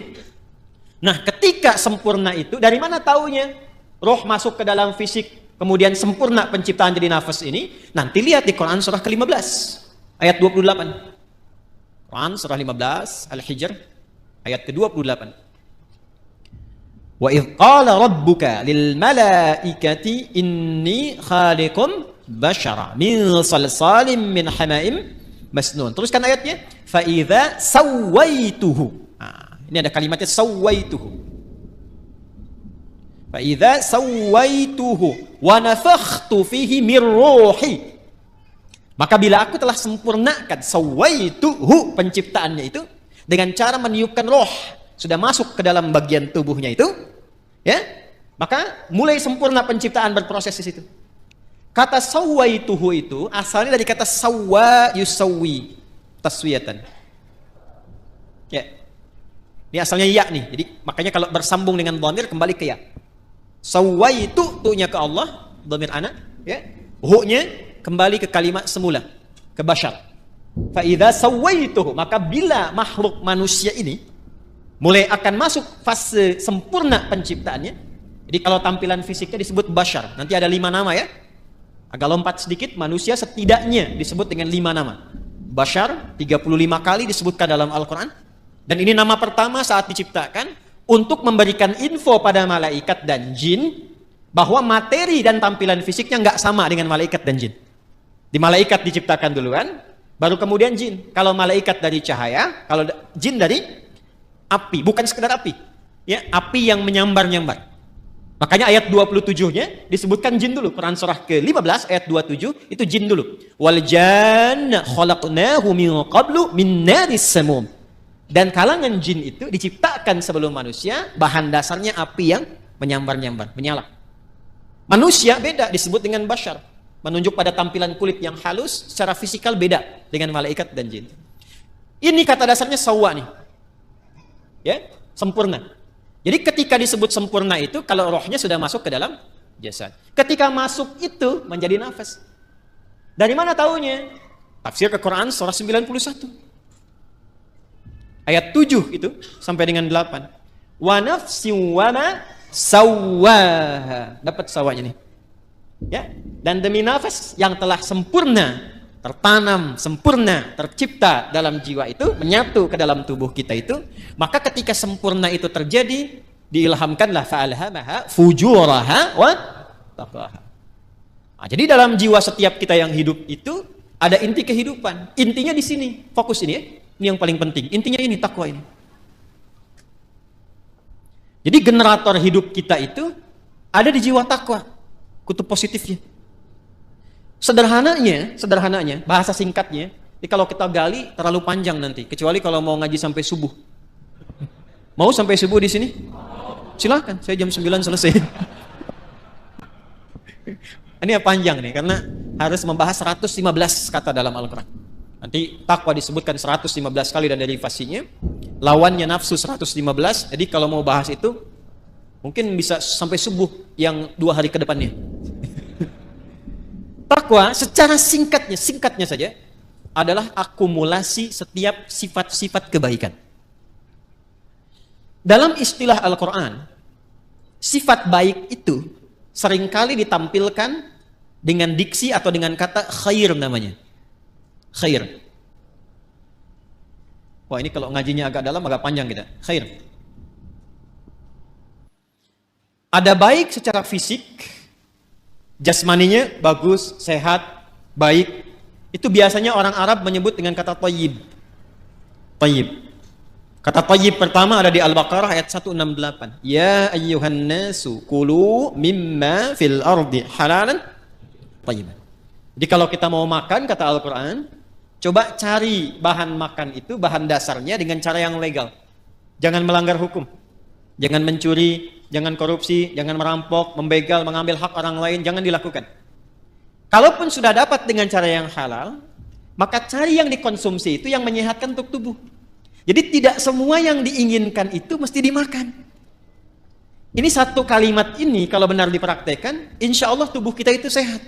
Nah, ketika sempurna itu, dari mana taunya? Roh masuk ke dalam fisik, kemudian sempurna penciptaan jadi nafas ini. Nanti lihat di Quran surah ke-15 ayat 28. Quran surah 15 Al-Hijr ayat ke-28. Wa idh qala rabbuka lil malaikati inni khaliqum bashara min salsalin min hama'im masnun. Teruskan ayatnya. Fa idza sawaituhu. Nah, ini ada kalimatnya sawaituhu. Fa idza sawaituhu wa nafakhtu fihi min ruhi. Maka bila aku telah sempurnakan sawaituhu penciptaannya itu dengan cara meniupkan roh, sudah masuk ke dalam bagian tubuhnya itu, ya, maka mulai sempurna penciptaan berproses di situ. Kata sawaituhu itu asalnya dari kata sawwa yusawwi, taswiyatan. Ya. Ini asalnya ya nih. Jadi makanya kalau bersambung dengan dhamir kembali ke ya. Sawwaitu tu'nya ke Allah, dhamir anak, ya. Hu-nya kembali ke kalimat semula, ke bashar. Fa idza sawaituhu, maka bila makhluk manusia ini mulai akan masuk fase sempurna penciptaannya. Jadi kalau tampilan fisiknya disebut bashar, nanti ada 5 nama ya. Agak lompat sedikit, manusia setidaknya disebut dengan 5 nama. Bashar 35 kali disebutkan dalam Al-Quran. Dan ini nama pertama saat diciptakan untuk memberikan info pada malaikat dan jin bahwa materi dan tampilan fisiknya nggak sama dengan malaikat dan jin. Di malaikat diciptakan duluan, baru kemudian jin. Kalau malaikat dari cahaya, kalau jin dari api, bukan sekedar api, ya, api yang menyambar-nyambar. Makanya ayat 27-nya disebutkan jin dulu. Quran surah ke-15 ayat 27 itu jin dulu. Wal janna khalaqnahu min qablu min naris samum. Dan kalangan jin itu diciptakan sebelum manusia, bahan dasarnya api yang menyambar-nyambar, menyala. Manusia beda, disebut dengan bashar, menunjuk pada tampilan kulit yang halus, secara fisikal beda dengan malaikat dan jin. Ini kata dasarnya sawwa nih. Ya, sempurna. Jadi ketika disebut sempurna itu kalau rohnya sudah masuk ke dalam jasad. Ketika masuk itu menjadi nafas. Dari mana taunya? Tafsir ke Quran surah 91. Ayat 7 itu sampai dengan 8. Wa nafsin wa ma sawwaha. Dapat sawanya nih. Ya, dan demi nafas yang telah sempurna tertanam, sempurna, tercipta dalam jiwa itu, menyatu ke dalam tubuh kita itu, maka ketika sempurna itu terjadi, diilhamkanlah fa'alhamaha fujuraha wa taqwaha. Nah, jadi dalam jiwa setiap kita yang hidup itu ada inti kehidupan. Intinya di sini, fokus ini ya. Ini yang paling penting. Intinya ini, takwa ini. Jadi generator hidup kita itu ada di jiwa takwa. Kutub positifnya. Sederhananya, bahasa singkatnya, jadi kalau kita gali terlalu panjang nanti, kecuali kalau mau ngaji sampai subuh. Mau sampai subuh di sini? Silakan, saya jam 9 selesai. Ini panjang nih, karena harus membahas 115 kata dalam Al-Quran. Nanti takwa disebutkan 115 kali dan derivasinya. Lawannya nafsu 115, jadi kalau mau bahas itu, mungkin bisa sampai subuh yang 2 hari ke depannya. Takwa secara singkatnya saja adalah akumulasi setiap sifat-sifat kebaikan. Dalam istilah Al-Quran, sifat baik itu seringkali ditampilkan dengan diksi atau dengan kata khair namanya. Khair. Wah, ini kalau ngajinya agak dalam, agak panjang kita. Khair. Ada baik secara fisik, jasmaninya bagus, sehat, baik. Itu biasanya orang Arab menyebut dengan kata thayyib. Thayyib. Kata thayyib pertama ada di Al-Baqarah ayat 168. Ya ayyuhan nasu kulu mimma fil ardi halalan thayyiban. Jadi kalau kita mau makan, kata Al-Quran, coba cari bahan makan itu, bahan dasarnya dengan cara yang legal. Jangan melanggar hukum. Jangan mencuri, jangan korupsi, jangan merampok, membegal, mengambil hak orang lain, jangan dilakukan. Kalaupun sudah dapat dengan cara yang halal, maka cari yang dikonsumsi itu yang menyehatkan untuk tubuh. Jadi tidak semua yang diinginkan itu mesti dimakan. Ini satu kalimat ini kalau benar dipraktekkan, insya Allah tubuh kita itu sehat.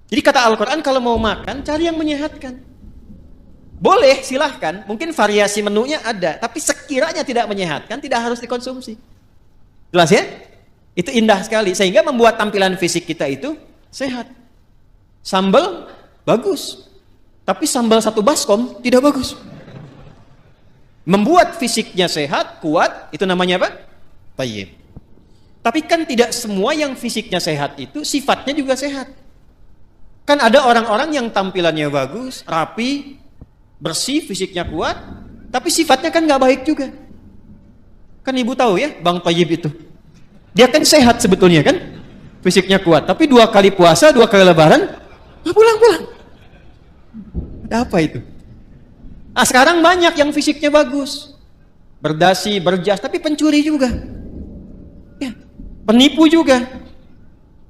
Jadi kata Al-Quran, kalau mau makan, cari yang menyehatkan. Boleh, silahkan. Mungkin variasi menunya ada, tapi sekiranya tidak menyehatkan, tidak harus dikonsumsi. Jelas ya? Itu indah sekali, sehingga membuat tampilan fisik kita itu sehat. Sambal bagus, tapi sambal satu baskom tidak bagus. Membuat fisiknya sehat, kuat, itu namanya apa? Thayyib. Tapi kan tidak semua yang fisiknya sehat itu sifatnya juga sehat. Kan ada orang-orang yang tampilannya bagus, rapi, bersih, fisiknya kuat, tapi sifatnya kan nggak baik juga. Kan ibu tahu ya, Bang Thayyib itu. Dia kan sehat sebetulnya kan, fisiknya kuat, tapi 2 kali puasa, 2 kali lebaran, pulang-pulang. Ada apa itu? Nah, sekarang banyak yang fisiknya bagus, berdasi, berjas, tapi pencuri juga, ya, penipu juga,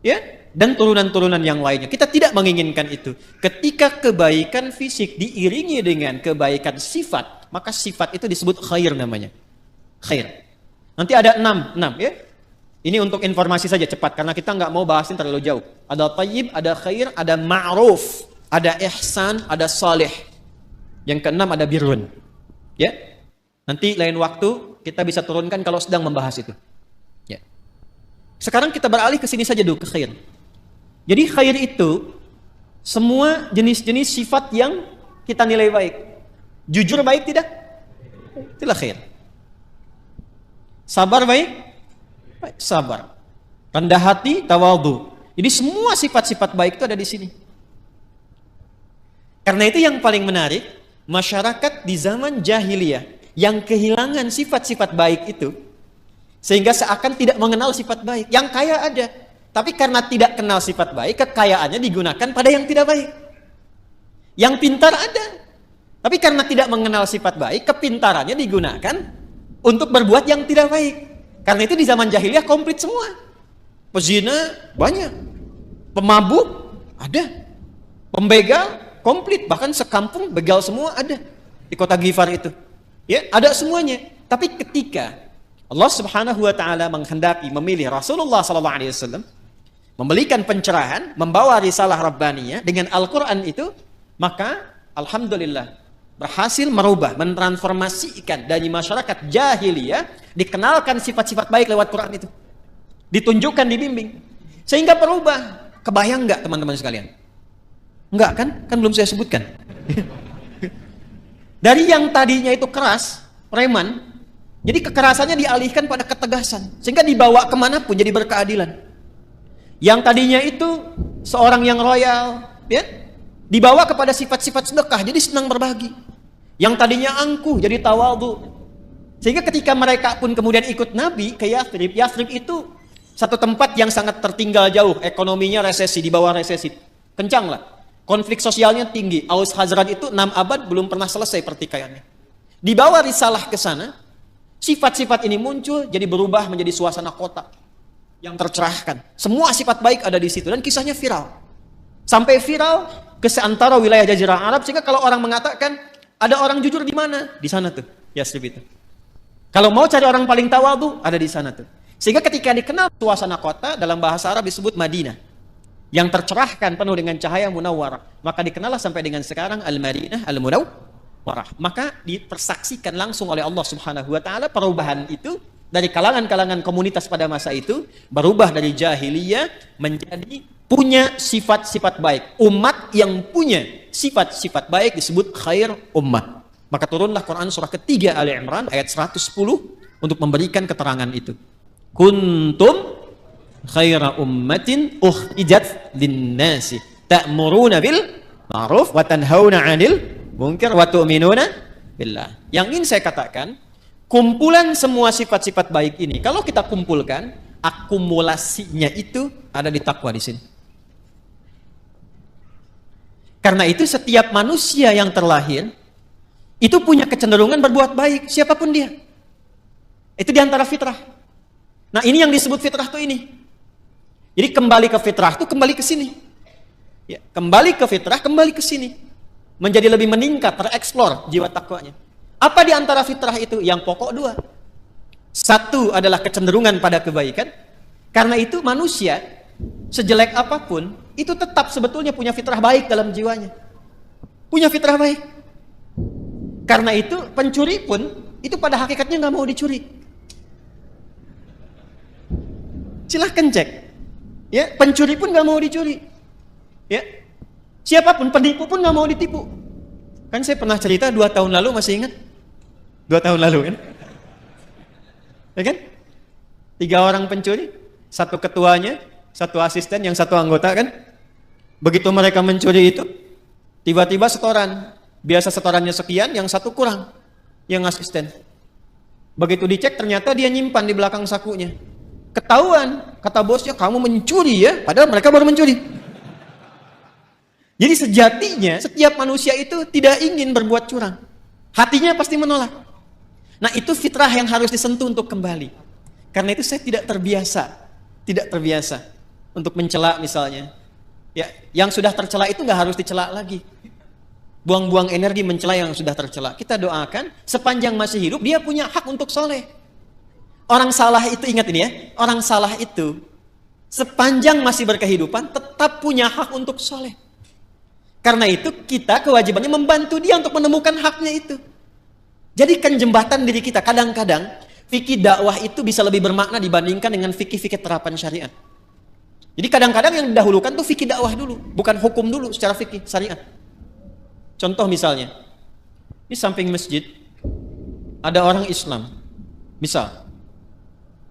ya, dan turunan-turunan yang lainnya. Kita tidak menginginkan itu. Ketika kebaikan fisik diiringi dengan kebaikan sifat, maka sifat itu disebut khair namanya. Khair. Nanti ada 6 ya. Ini untuk informasi saja cepat, karena kita nggak mau bahasin terlalu jauh. Ada thayyib, ada khair, ada ma'ruf, ada ihsan, ada salih. Yang ke-6 ada birrun. Ya. Nanti lain waktu kita bisa turunkan kalau sedang membahas itu. Ya. Sekarang kita beralih ke sini saja dulu, ke khair. Jadi khair itu semua jenis-jenis sifat yang kita nilai baik. Jujur baik tidak? Itulah khair. Sabar baik? Baik, sabar. Rendah hati, tawadhu. Jadi semua sifat-sifat baik itu ada di sini. Karena itu yang paling menarik, masyarakat di zaman jahiliyah yang kehilangan sifat-sifat baik itu, sehingga seakan tidak mengenal sifat baik. Yang kaya ada, tapi karena tidak kenal sifat baik, kekayaannya digunakan pada yang tidak baik. Yang pintar ada, tapi karena tidak mengenal sifat baik, kepintarannya digunakan untuk berbuat yang tidak baik. Karena itu di zaman jahiliyah komplit semua. Pezina banyak, pemabuk ada, pembegal komplit, bahkan sekampung begal semua ada di kota Ghifar itu. Ya, ada semuanya. Tapi ketika Allah Subhanahu wa taala menghendaki memilih Rasulullah sallallahu alaihi wasallam, memberikan pencerahan, membawa risalah rabbaniyah dengan Al-Qur'an itu, maka alhamdulillah berhasil merubah, mentransformasikan dari masyarakat jahiliyah, dikenalkan sifat-sifat baik lewat Quran itu. Ditunjukkan, dibimbing. Sehingga berubah. Kebayang enggak teman-teman sekalian? Enggak kan? Kan belum saya sebutkan. Dari yang tadinya itu keras, preman, jadi kekerasannya dialihkan pada ketegasan. Sehingga dibawa kemanapun jadi berkeadilan. Yang tadinya itu seorang yang royal, ya, dibawa kepada sifat-sifat sedekah, jadi senang berbagi. Yang tadinya angkuh jadi tawadhu. Sehingga ketika mereka pun kemudian ikut Nabi ke Yathrib, Yathrib itu satu tempat yang sangat tertinggal jauh, ekonominya resesi, di bawah resesi. Kencang lah. Konflik sosialnya tinggi. Aus Khazraj itu 6 abad belum pernah selesai pertikaiannya. Dibawa risalah ke sana, sifat-sifat ini muncul, jadi berubah menjadi suasana kota yang tercerahkan. Semua sifat baik ada di situ dan kisahnya viral. Sampai viral ke seantara wilayah Jazirah Arab, sehingga kalau orang mengatakan ada orang jujur di mana? Di sana tuh, Yathrib itu. Kalau mau cari orang paling tawadhu, ada di sana tuh. Sehingga ketika dikenal suasana kota, dalam bahasa Arab disebut Madinah, yang tercerahkan penuh dengan cahaya munawwarah, maka dikenallah sampai dengan sekarang Al-Madinah Al-Munawwarah. Maka dipersaksikan langsung oleh Allah Subhanahu wa taala perubahan itu dari kalangan-kalangan komunitas pada masa itu, berubah dari jahiliyah menjadi punya sifat-sifat baik. Umat yang punya sifat-sifat baik disebut khair ummah. Maka turunlah Quran surah ketiga Ali Imran ayat 110 untuk memberikan keterangan itu. Kuntum khaira ummatin ukhrijat lin-nasi ta'muruna bil ma'ruf wa tanhauna 'anil munkar wa tu'minuna billah. Yang ingin saya katakan, kumpulan semua sifat-sifat baik ini kalau kita kumpulkan, akumulasinya itu ada di takwa di sini. Karena itu setiap manusia yang terlahir itu punya kecenderungan berbuat baik, siapapun dia. Itu diantara fitrah. Nah, ini yang disebut fitrah tuh ini. Jadi kembali ke fitrah tuh kembali ke sini. Ya, kembali ke fitrah, kembali ke sini. Menjadi lebih meningkat, tereksplor jiwa takwanya. Apa diantara fitrah itu? Yang pokok dua. Satu adalah kecenderungan pada kebaikan. Karena itu manusia sejelek apapun itu tetap sebetulnya punya fitrah baik dalam jiwanya. Punya fitrah baik. Karena itu pencuri pun itu pada hakikatnya nggak mau dicuri. Silahkan cek. Ya, pencuri pun nggak mau dicuri. Ya, siapapun penipu pun nggak mau ditipu. Kan saya pernah cerita 2 tahun lalu, masih ingat? 2 tahun lalu kan? Ya kan? 3 orang pencuri, 1 ketuanya, 1 asisten, yang 1 anggota kan? Begitu mereka mencuri itu, tiba-tiba setoran. Biasa setorannya sekian, yang 1 kurang, yang asisten. Begitu dicek, ternyata dia nyimpan di belakang sakunya. Ketahuan, kata bosnya, kamu mencuri ya, padahal mereka baru mencuri. Jadi sejatinya, setiap manusia itu tidak ingin berbuat curang. Hatinya pasti menolak. Nah, itu fitrah yang harus disentuh untuk kembali. Karena itu saya tidak terbiasa untuk mencela misalnya. Ya, yang sudah tercela itu nggak harus dicela lagi. Buang-buang energi mencela yang sudah tercela. Kita doakan sepanjang masih hidup dia punya hak untuk soleh. Orang salah itu, ingat ini ya, orang salah itu sepanjang masih berkehidupan tetap punya hak untuk soleh. Karena itu kita kewajibannya membantu dia untuk menemukan haknya itu. Jadikan jembatan diri kita. Kadang-kadang fikih dakwah itu bisa lebih bermakna dibandingkan dengan fikih-fikih terapan syariat. Jadi kadang-kadang yang didahulukan tuh fikih dakwah dulu, bukan hukum dulu secara fikih syariat. Contoh misalnya, di samping masjid ada orang Islam. Misal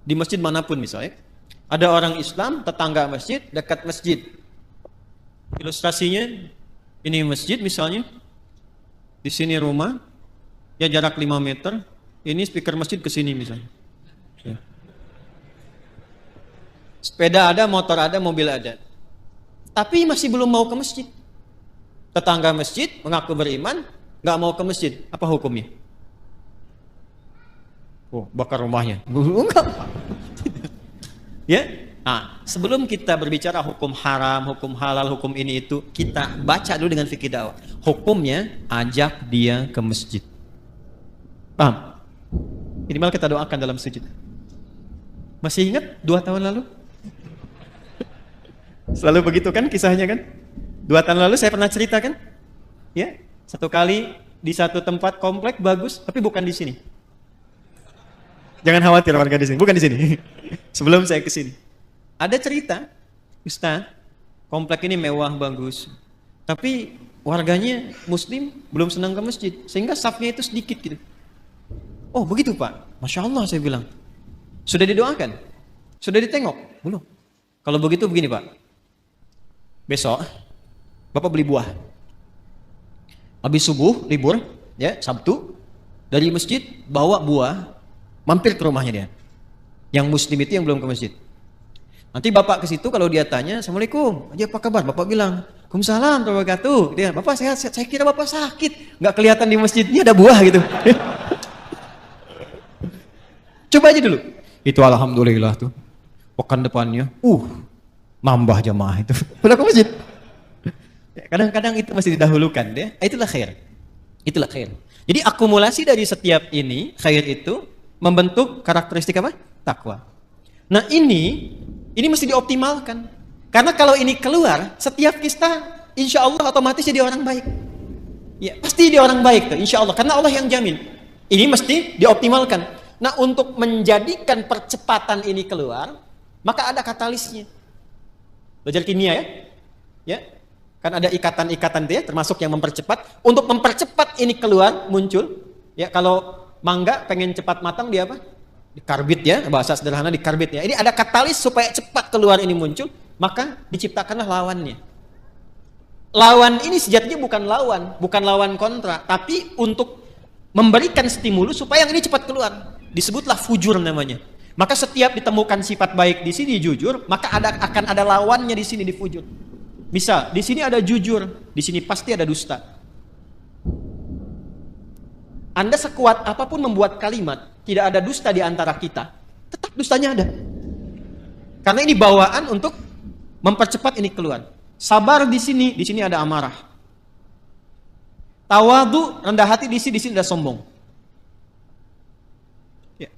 di masjid manapun misalnya, ada orang Islam tetangga masjid, dekat masjid. Ilustrasinya ini masjid misalnya, di sini rumah, ya jarak 5 meter, ini speaker masjid ke sini misalnya. Ya. Sepeda ada, motor ada, mobil ada. Tapi masih belum mau ke masjid. Tetangga masjid mengaku beriman, nggak mau ke masjid. Apa hukumnya? Oh, bakar rumahnya. Enggak. Ya. Nah, sebelum kita berbicara hukum haram, hukum halal, hukum ini itu, kita baca dulu dengan fikih dakwah. Hukumnya ajak dia ke masjid. Paham? Minimal kita doakan dalam sujud. Masih ingat 2 tahun lalu? Selalu begitu kan kisahnya kan? 2 tahun lalu saya pernah cerita kan? Ya, 1 kali di satu tempat komplek bagus, tapi bukan di sini. Jangan khawatir warga di sini, bukan di sini. Sebelum saya ke sini, ada cerita, Ustaz, komplek ini mewah bagus, tapi warganya Muslim belum senang ke masjid, sehingga safnya itu sedikit gitu. Oh begitu Pak, Masya Allah saya bilang. Sudah didoakan? Sudah ditengok? Belum. Kalau begitu begini Pak, besok Bapak beli buah. Habis subuh libur, ya Sabtu, dari masjid bawa buah, mampir ke rumahnya dia. Yang Muslim itu yang belum ke masjid. Nanti Bapak ke situ, kalau dia tanya, Assalamualaikum, aja apa kabar? Bapak bilang, Waalaikumsalam warahmatullahi wabarakatuh. Dia, Bapak sehat, saya kira Bapak sakit, nggak kelihatan di masjid, ini ada buah gitu. Coba aja dulu. Itu alhamdulillah tuh. Pekan depannya, nambah jamaah itu. Udah ke masjid. Kadang-kadang itu masih didahulukan deh. Itulah khair. Itulah khair. Jadi akumulasi dari setiap ini, khair itu membentuk karakteristik apa? Takwa. Nah ini mesti dioptimalkan. Karena kalau ini keluar, setiap kita insya Allah otomatis jadi orang baik. Ya, pasti dia orang baik tuh, insya Allah. Karena Allah yang jamin. Ini mesti dioptimalkan. Nah, untuk menjadikan percepatan ini keluar, maka ada katalisnya. Belajar kimia ya? Ya. Kan ada ikatan-ikatan itu ya, termasuk yang mempercepat. Untuk mempercepat cepat ini keluar, muncul. Ya, kalau mangga pengen cepat matang dia apa? Dikarbit ya, bahasa sederhana dikarbit ya. Ini ada katalis supaya cepat keluar ini muncul, maka diciptakanlah lawannya. Lawan ini sejatinya bukan lawan kontra, tapi untuk memberikan stimulus supaya yang ini cepat keluar. Disebutlah fujur namanya. Maka setiap ditemukan sifat baik di sini jujur, maka akan ada lawannya di sini di fujur. Misal, di sini ada jujur, di sini pasti ada dusta. Anda sekuat apapun membuat kalimat, tidak ada dusta di antara kita, tetap dustanya ada. Karena ini bawaan untuk mempercepat ini keluar. Sabar di sini ada amarah. Tawadu, rendah hati di sini ada sombong. Ya.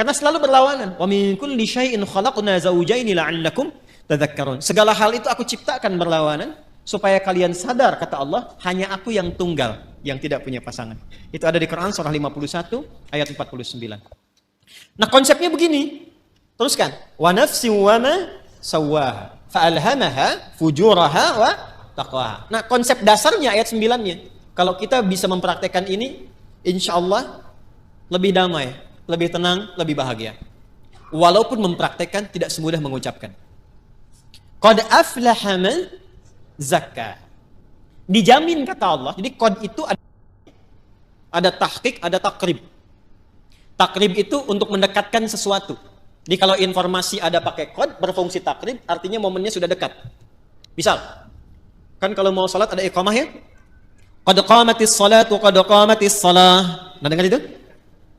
Karena selalu berlawanan. Wa min kulli syai'in khalaqna zawjaini la'allakum tadhakkarun. Segala hal itu aku ciptakan berlawanan supaya kalian sadar, kata Allah, hanya aku yang tunggal, yang tidak punya pasangan. Itu ada di Quran surah 51 ayat 49. Nah, konsepnya begini. Teruskan. Wa nafsin wa ma sawwaha fa'alhamaha fujuraha wa taqwaha. Nah, konsep dasarnya ayat 9-nya. Kalau kita bisa mempraktekkan ini, insya Allah lebih damai, lebih tenang, lebih bahagia. Walaupun mempraktekkan tidak semudah mengucapkan. Qad aflaha man zakka. Dijamin kata Allah. Jadi qad itu ada tahqiq, ada takrib. Takrib itu untuk mendekatkan sesuatu. Jadi kalau informasi ada pakai qad berfungsi takrib, artinya momennya sudah dekat. Misal, kan kalau mau salat ada iqamah ya? Qad qamatis salatu qad qamatis salah. Nah, dengar itu?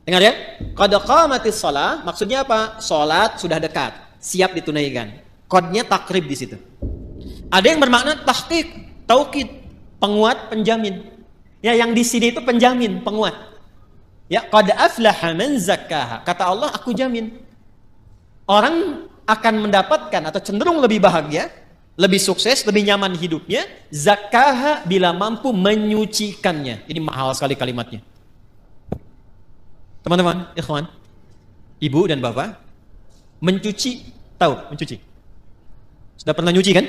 Dengar ya? Qad qamatis salah maksudnya apa? Salat sudah dekat, siap ditunaikan. Qadnya takrib di situ. Ada yang bermakna tahqiq, taukid, penguat, penjamin. Ya, yang di sini itu penjamin, penguat. Ya, qad aflaha man zakkaha. Kata Allah, aku jamin. Orang akan mendapatkan atau cenderung lebih bahagia, lebih sukses, lebih nyaman hidupnya, zakkaha bila mampu menyucikannya. Ini mahal sekali kalimatnya. Teman-teman, ikhwan, ibu dan bapak, mencuci, tahu mencuci? Sudah pernah nyuci kan?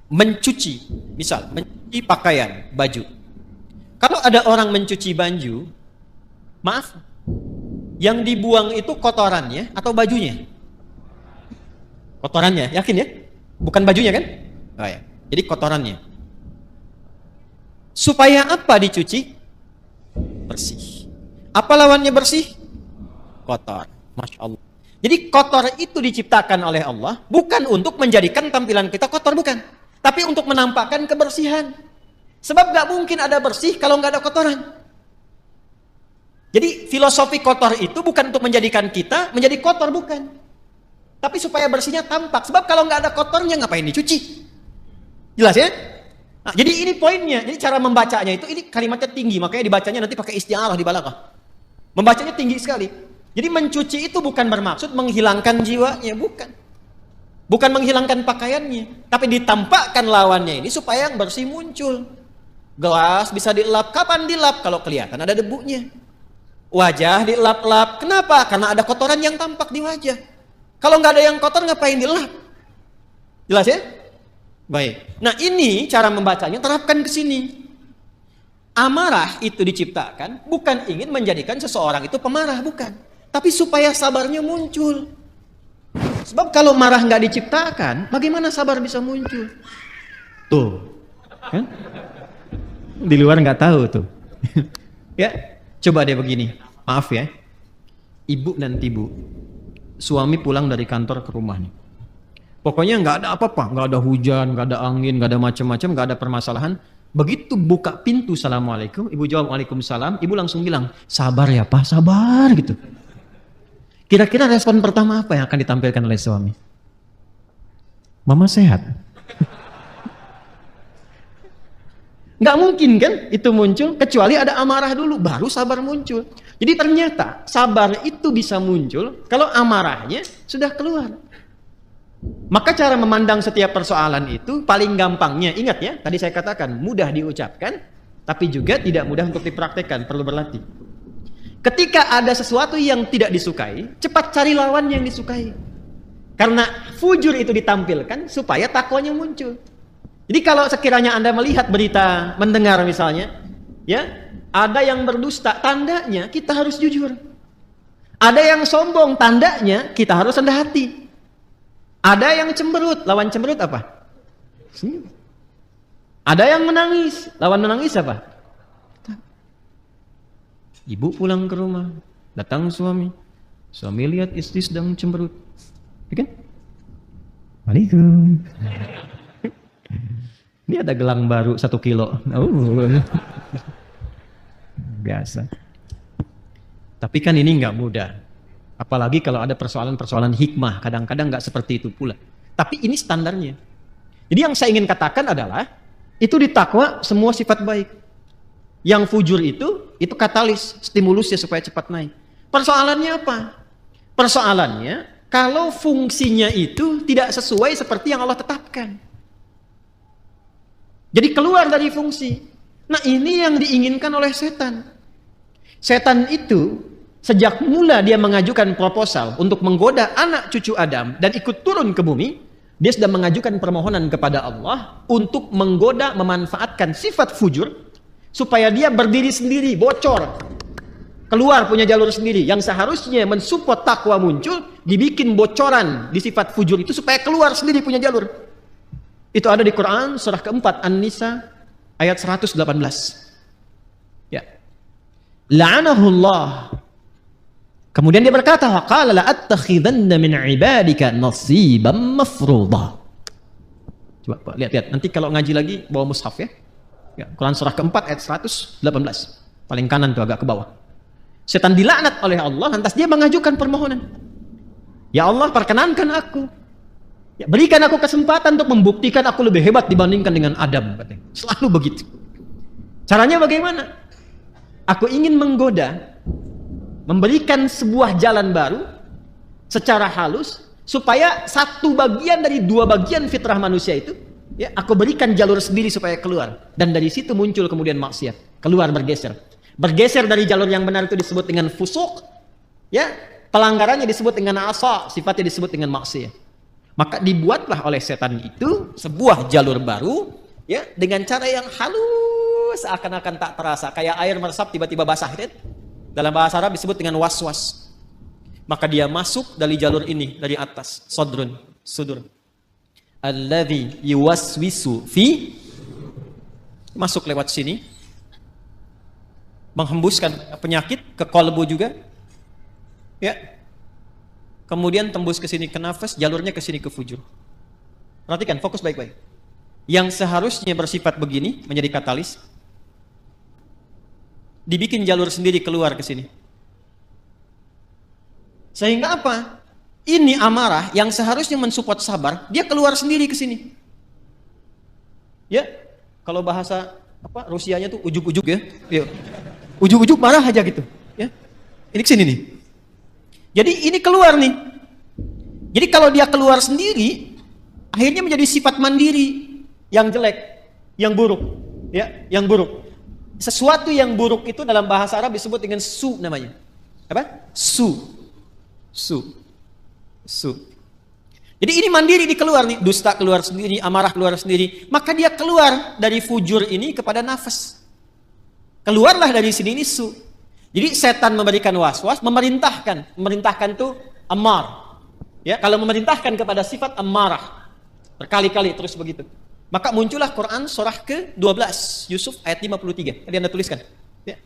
Mencuci, misal mencuci pakaian, baju. Kalau ada orang mencuci baju, maaf, yang dibuang itu kotorannya atau bajunya? Kotorannya, yakin ya? Bukan bajunya kan? Oh ya. Jadi kotorannya. Supaya apa dicuci? Bersih. Apa lawannya bersih? Kotor. Masya Allah. Jadi kotor itu diciptakan oleh Allah bukan untuk menjadikan tampilan kita kotor, bukan. Tapi untuk menampakkan kebersihan. Sebab gak mungkin ada bersih kalau gak ada kotoran. Jadi filosofi kotor itu bukan untuk menjadikan kita menjadi kotor, bukan. Tapi supaya bersihnya tampak. Sebab kalau gak ada kotornya ngapain dicuci? Jelas ya? Nah, jadi ini poinnya. Jadi cara membacanya itu, ini kalimatnya tinggi. Makanya dibacanya nanti pakai isti'arah di balaghah. Membacanya tinggi sekali. Jadi mencuci itu bukan bermaksud menghilangkan jiwanya, bukan. Bukan menghilangkan pakaiannya, tapi ditampakkan lawannya ini supaya yang bersih muncul. Gelas bisa dilap, kapan dilap? Kalau kelihatan ada debunya. Wajah dilap-lap, kenapa? Karena ada kotoran yang tampak di wajah. Kalau nggak ada yang kotor ngapain dilap? Jelas ya? Baik. Nah, ini cara membacanya, terapkan ke sini. Amarah itu diciptakan bukan ingin menjadikan seseorang itu pemarah, bukan. Tapi supaya sabarnya muncul. Sebab kalau marah nggak diciptakan, bagaimana sabar bisa muncul? Tuh, kan? Di luar nggak tahu tuh. Ya, coba deh begini. Maaf ya, ibu dan ibu, suami pulang dari kantor ke rumah nih. Pokoknya nggak ada apa-apa, nggak ada hujan, nggak ada angin, nggak ada macam-macam, nggak ada permasalahan. Begitu buka pintu, assalamualaikum, ibu jawab waalaikumsalam, ibu langsung bilang, sabar ya pak, sabar gitu. Kira-kira respon pertama apa yang akan ditampilkan oleh suami? Mama sehat. Nggak mungkin kan itu muncul, kecuali ada amarah dulu, baru sabar muncul. Jadi ternyata sabar itu bisa muncul kalau amarahnya sudah keluar. Maka cara memandang setiap persoalan itu paling gampangnya, ingat ya, tadi saya katakan mudah diucapkan, tapi juga tidak mudah untuk dipraktekkan, perlu berlatih. Ketika ada sesuatu yang tidak disukai, cepat cari lawan yang disukai. Karena fujur itu ditampilkan supaya takwanya muncul. Jadi kalau sekiranya Anda melihat berita, mendengar misalnya, ya, ada yang berdusta, tandanya kita harus jujur. Ada yang sombong, tandanya kita harus rendah hati. Ada yang cemberut, lawan cemberut apa? Senyum. Ada yang menangis, lawan menangis apa? Ibu pulang ke rumah, datang suami lihat istri sedang cemberut, ya kan? Waalaikumsalam. Ini ada gelang baru 1 kilo. Biasa. Tapi kan ini nggak mudah. Apalagi kalau ada persoalan-persoalan hikmah, kadang-kadang nggak seperti itu pula. Tapi ini standarnya. Jadi yang saya ingin katakan adalah, itu di takwa semua sifat baik. Yang fujur itu katalis, stimulusnya supaya cepat naik. Persoalannya apa? Persoalannya, kalau fungsinya itu tidak sesuai seperti yang Allah tetapkan. Jadi keluar dari fungsi. Nah, ini yang diinginkan oleh setan. Setan itu sejak mula dia mengajukan proposal untuk menggoda anak cucu Adam dan ikut turun ke bumi, dia sudah mengajukan permohonan kepada Allah untuk menggoda, memanfaatkan sifat fujur supaya dia berdiri sendiri, bocor, keluar punya jalur sendiri. Yang seharusnya mensupport takwa muncul, dibikin bocoran di sifat fujur itu supaya keluar sendiri punya jalur. Itu ada di Quran surah keempat An-Nisa ayat 118. Ya. La'anahullah. Kemudian dia berkata, wa qala la attakhidanna min ibadika nasiban mafruḍa. Coba Pak, lihat. Nanti kalau ngaji lagi bawa mushaf ya. Ya, Quran surah keempat ayat 118. Paling kanan tuh agak ke bawah. Setan dilaknat oleh Allah, lantas dia mengajukan permohonan. Ya Allah, perkenankan aku. Ya, berikan aku kesempatan untuk membuktikan aku lebih hebat dibandingkan dengan Adam, katanya. Selalu begitu. Caranya bagaimana? Aku ingin menggoda, memberikan sebuah jalan baru secara halus supaya satu bagian dari 2 bagian fitrah manusia itu, ya, aku berikan jalur sendiri supaya keluar. Dan dari situ muncul kemudian maksiat, keluar bergeser. Bergeser dari jalur yang benar itu disebut dengan fusuk, ya, pelanggarannya disebut dengan asa, sifatnya disebut dengan maksiat. Maka dibuatlah oleh setan itu sebuah jalur baru, ya, dengan cara yang halus, seakan-akan tak terasa, kayak air meresap tiba-tiba basah, gitu. Dalam bahasa Arab disebut dengan was-was. Maka dia masuk dari jalur ini, dari atas, sudur. Alladzi yuwaswisu fi, masuk lewat sini, menghembuskan penyakit ke kolbu juga, ya. Kemudian tembus ke sini ke nafas, jalurnya ke sini ke fujur. Perhatikan, fokus baik-baik. Yang seharusnya bersifat begini, menjadi katalis, dibikin jalur sendiri keluar ke sini. Sehingga apa? Ini amarah yang seharusnya mensupport sabar, dia keluar sendiri ke sini. Ya, kalau bahasa apa Rusianya tuh ujuk-ujuk ya. Ya. Ujuk-ujuk marah aja gitu, ya. Ini ke sini nih. Jadi ini keluar nih. Jadi kalau dia keluar sendiri, akhirnya menjadi sifat mandiri yang jelek, yang buruk, ya, yang buruk. Sesuatu yang buruk itu dalam bahasa Arab disebut dengan su namanya. Apa? Su. Jadi ini mandiri dikeluar nih, dusta keluar sendiri, amarah keluar sendiri. Maka dia keluar dari fujur ini kepada nafas. Keluarlah dari sini ini su. Jadi setan memberikan was-was, memerintahkan tuh ammar. Ya, kalau memerintahkan kepada sifat ammarah berkali-kali terus begitu. Maka muncullah Quran surah ke-12 Yusuf ayat 53. Tadi Anda tuliskan. Ya.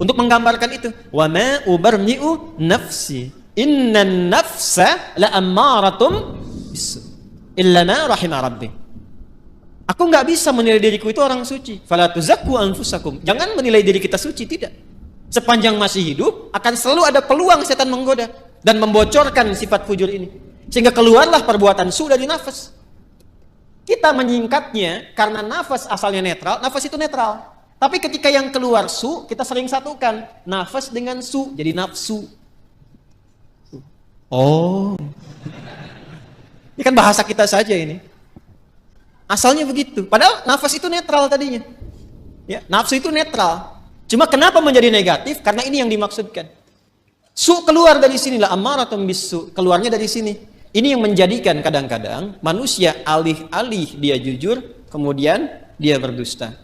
Untuk menggambarkan itu, wa ma ubarni'u nafsi innan nafsa la ammaratum bisu illa ma rahima rabbi. Aku nggak bisa menilai diriku itu orang suci. Fala tuzakku anfusakum. Jangan menilai diri kita suci, tidak. Sepanjang masih hidup, akan selalu ada peluang setan menggoda dan membocorkan sifat fujur ini. Sehingga keluarlah perbuatan su dari nafas. Kita menyingkatnya karena nafas asalnya netral, nafas itu netral. Tapi ketika yang keluar su, kita sering satukan nafas dengan su, jadi nafsu. Oh. Ini kan bahasa kita saja ini. Asalnya begitu. Padahal nafas itu netral tadinya. Ya, nafsu itu netral. Cuma kenapa menjadi negatif? Karena ini yang dimaksudkan. Su keluar dari sinilah, ammaratun bisu, keluarnya dari sini. Ini yang menjadikan kadang-kadang manusia alih-alih dia jujur, kemudian dia berdusta.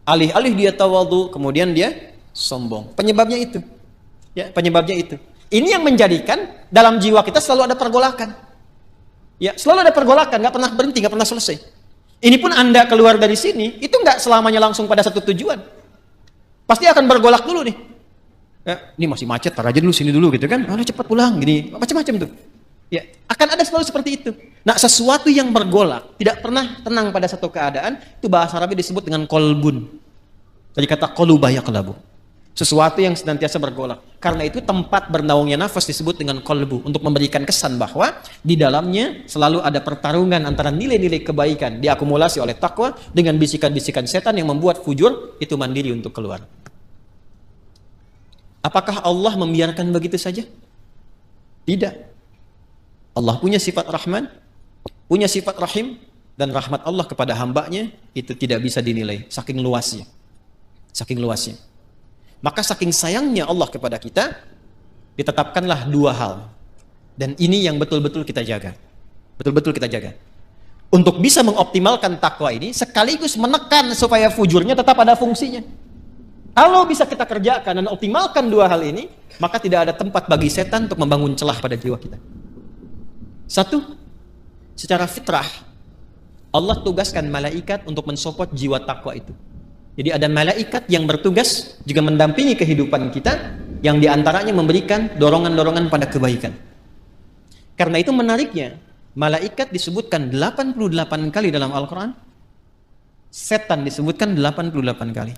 Alih-alih dia tawadhu, kemudian dia sombong. Penyebabnya itu. Ya, penyebabnya itu. Ini yang menjadikan dalam jiwa kita selalu ada pergolakan. Ya, selalu ada pergolakan, nggak pernah berhenti, nggak pernah selesai. Ini pun Anda keluar dari sini, itu nggak selamanya langsung pada satu tujuan. Pasti akan bergolak dulu nih. Ya, ini masih macet, tar aja dulu sini dulu gitu kan. Udah cepat pulang gini, macam-macam tuh. Ya, akan ada selalu seperti itu. Nah, sesuatu yang bergolak, tidak pernah tenang pada satu keadaan, itu bahasa Arabnya disebut dengan kolbun. Dari kata qoluba yaqlabu. Sesuatu yang senantiasa bergolak. Karena itu tempat bernaungnya nafas disebut dengan kolbu, untuk memberikan kesan bahwa di dalamnya selalu ada pertarungan antara nilai-nilai kebaikan diakumulasi oleh takwa dengan bisikan-bisikan setan yang membuat fujur itu mandiri untuk keluar. Apakah Allah membiarkan begitu saja? Tidak. Allah punya sifat Rahman, punya sifat Rahim, dan rahmat Allah kepada hambanya itu tidak bisa dinilai, saking luasnya. Saking luasnya. Maka saking sayangnya Allah kepada kita, ditetapkanlah dua hal. Dan ini yang betul-betul kita jaga. Betul-betul kita jaga. Untuk bisa mengoptimalkan takwa ini, sekaligus menekan supaya fujurnya tetap ada fungsinya. Kalau bisa kita kerjakan dan optimalkan dua hal ini, maka tidak ada tempat bagi setan untuk membangun celah pada jiwa kita. Satu, secara fitrah, Allah tugaskan malaikat untuk mensupport jiwa takwa itu. Jadi ada malaikat yang bertugas juga mendampingi kehidupan kita, yang diantaranya memberikan dorongan-dorongan pada kebaikan. Karena itu menariknya, malaikat disebutkan 88 kali dalam Al-Quran, setan disebutkan 88 kali.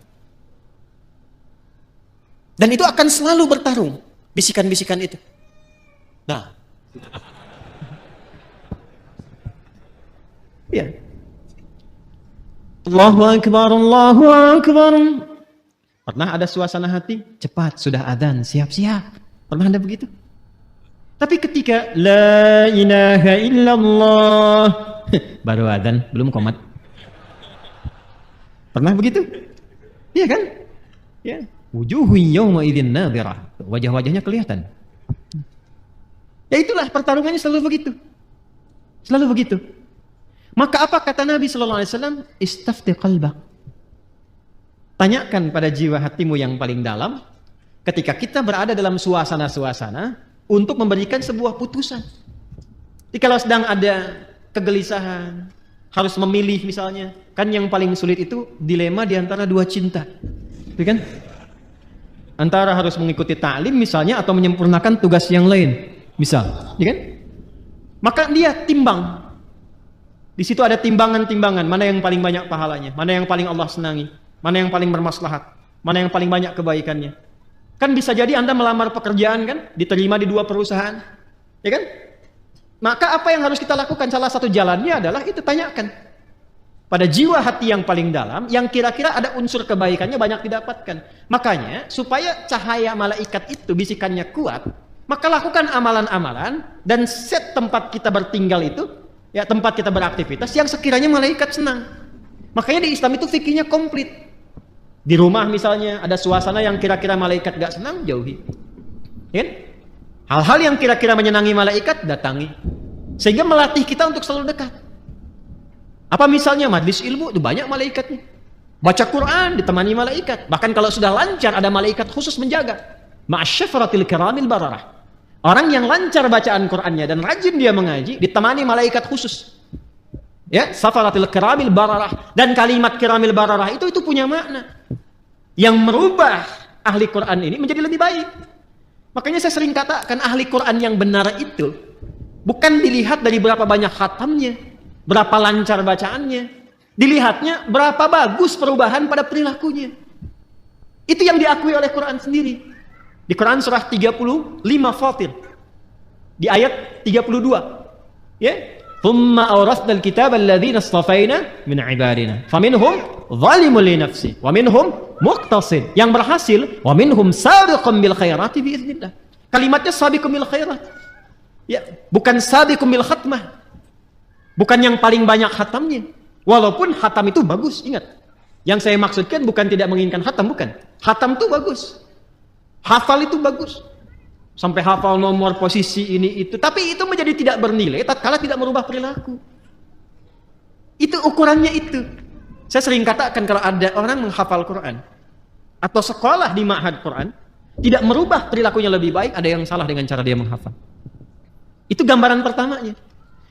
Dan itu akan selalu bertarung, bisikan-bisikan itu. Nah, ya. Allahu Akbar, Allahu Akbar. Pernah ada suasana hati? Cepat, sudah adzan, siap-siap. Pernah ada begitu? Tapi ketika La ilaha illallah baru adzan, belum qomat. Pernah begitu? Iya kan? Ya. Wujuhu yawma idzin nadhirah. Wajah-wajahnya kelihatan. Ya itulah pertarungannya selalu begitu. Selalu begitu. Maka apa kata Nabi sallallahu alaihi wasallam? Istafti qalbak. Tanyakan pada jiwa hatimu yang paling dalam ketika kita berada dalam suasana-suasana untuk memberikan sebuah putusan. Jadi kalau sedang ada kegelisahan, harus memilih misalnya, kan yang paling sulit itu dilema di antara dua cinta. Gitu kan? Antara harus mengikuti ta'lim misalnya atau menyempurnakan tugas yang lain, misal, ya kan? Maka dia timbang. Di situ ada timbangan-timbangan, mana yang paling banyak pahalanya, mana yang paling Allah senangi, mana yang paling bermaslahat, mana yang paling banyak kebaikannya. Kan bisa jadi Anda melamar pekerjaan kan, diterima di dua perusahaan, ya kan? Maka apa yang harus kita lakukan? Salah satu jalannya adalah itu, tanyakan pada jiwa hati yang paling dalam, yang kira-kira ada unsur kebaikannya banyak didapatkan. Makanya, supaya cahaya malaikat itu bisikannya kuat, maka lakukan amalan-amalan dan set tempat kita bertinggal itu, ya tempat kita beraktivitas yang sekiranya malaikat senang. Makanya di Islam itu fikihnya komplit. Di rumah misalnya ada suasana yang kira-kira malaikat gak senang, jauhi. Ya kan? Hal-hal yang kira-kira menyenangi malaikat, datangi. Sehingga melatih kita untuk selalu dekat. Apa misalnya majlis ilmu itu banyak malaikatnya. Baca Quran ditemani malaikat. Bahkan kalau sudah lancar ada malaikat khusus menjaga. Ma'asyafratil kiramil bararah. Orang yang lancar bacaan Qurannya dan rajin dia mengaji ditemani malaikat khusus. Ya, safaratil kiramil bararah. Dan kalimat kiramil bararah itu punya makna yang merubah ahli Quran ini menjadi lebih baik. Makanya saya sering katakan ahli Quran yang benar itu bukan dilihat dari berapa banyak khatamnya, berapa lancar bacaannya, dilihatnya berapa bagus perubahan pada perilakunya. Itu yang diakui oleh Quran sendiri. Di Quran surah 35 Fatir, di ayat 32, ya, thumma awrathna al-kitaba alladhina istafaina min ibadina faminhum zalimun li nafsi wa minhum muqtasid, yang berhasil, wa minhum sabiqun bil khairati bi idznillah. Kalimatnya sabiqun bil khairat, ya, bukan sabiqun bil khatmah, bukan yang paling banyak khatamnya. Walaupun khatam itu bagus, ingat, yang saya maksudkan bukan tidak menginginkan khatam, bukan. Khatam itu bagus, hafal itu bagus, sampai hafal nomor posisi ini itu, tapi itu menjadi tidak bernilai tatkala tidak merubah perilaku. Itu ukurannya itu. Saya sering katakan kalau ada orang menghafal Quran atau sekolah di ma'had Quran tidak merubah perilakunya lebih baik, ada yang salah dengan cara dia menghafal. Itu gambaran pertamanya.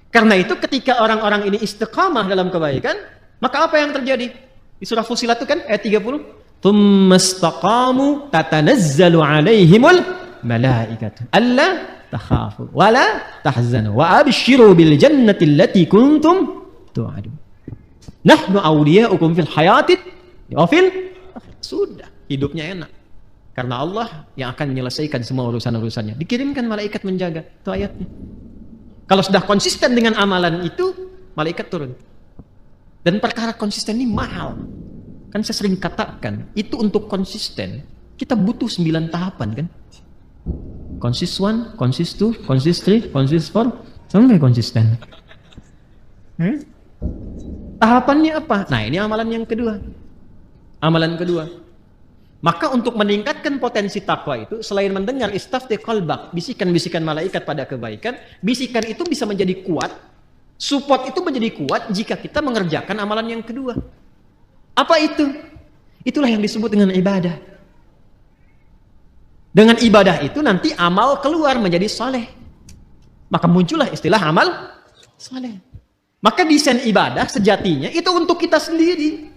Karena itu ketika orang-orang ini istiqamah dalam kebaikan, maka apa yang terjadi? Di surah Fussilat itu kan ayat 30, "Tsumastaqamu tatanazzalu 'alaihimul malaikatu alla takhafu wa la tahzanu wa abshiru bil jannati allati kuntum tu'adun. Nahnu awliya'ukum fil hayatid wa fil sudah hidupnya enak. Karena Allah yang akan menyelesaikan semua urusan-urusannya. Dikirimkan malaikat menjaga. Itu ayatnya. Kalau sudah konsisten dengan amalan itu, malaikat turun. Dan perkara konsisten ini mahal. Kan saya sering katakan, itu untuk konsisten, kita butuh 9 tahapan kan. Konsis 1, konsis 2, konsis 3, konsis 4, sampai konsisten. Tahapannya apa? Nah ini amalan yang kedua. Amalan kedua. Maka untuk meningkatkan potensi takwa itu, selain mendengar istafti qalbak, bisikan-bisikan malaikat pada kebaikan, bisikan itu bisa menjadi kuat, support itu menjadi kuat jika kita mengerjakan amalan yang kedua. Apa itu? Itulah yang disebut dengan ibadah. Dengan ibadah itu nanti amal keluar menjadi saleh. Maka muncullah istilah amal saleh. Maka desain ibadah sejatinya itu untuk kita sendiri.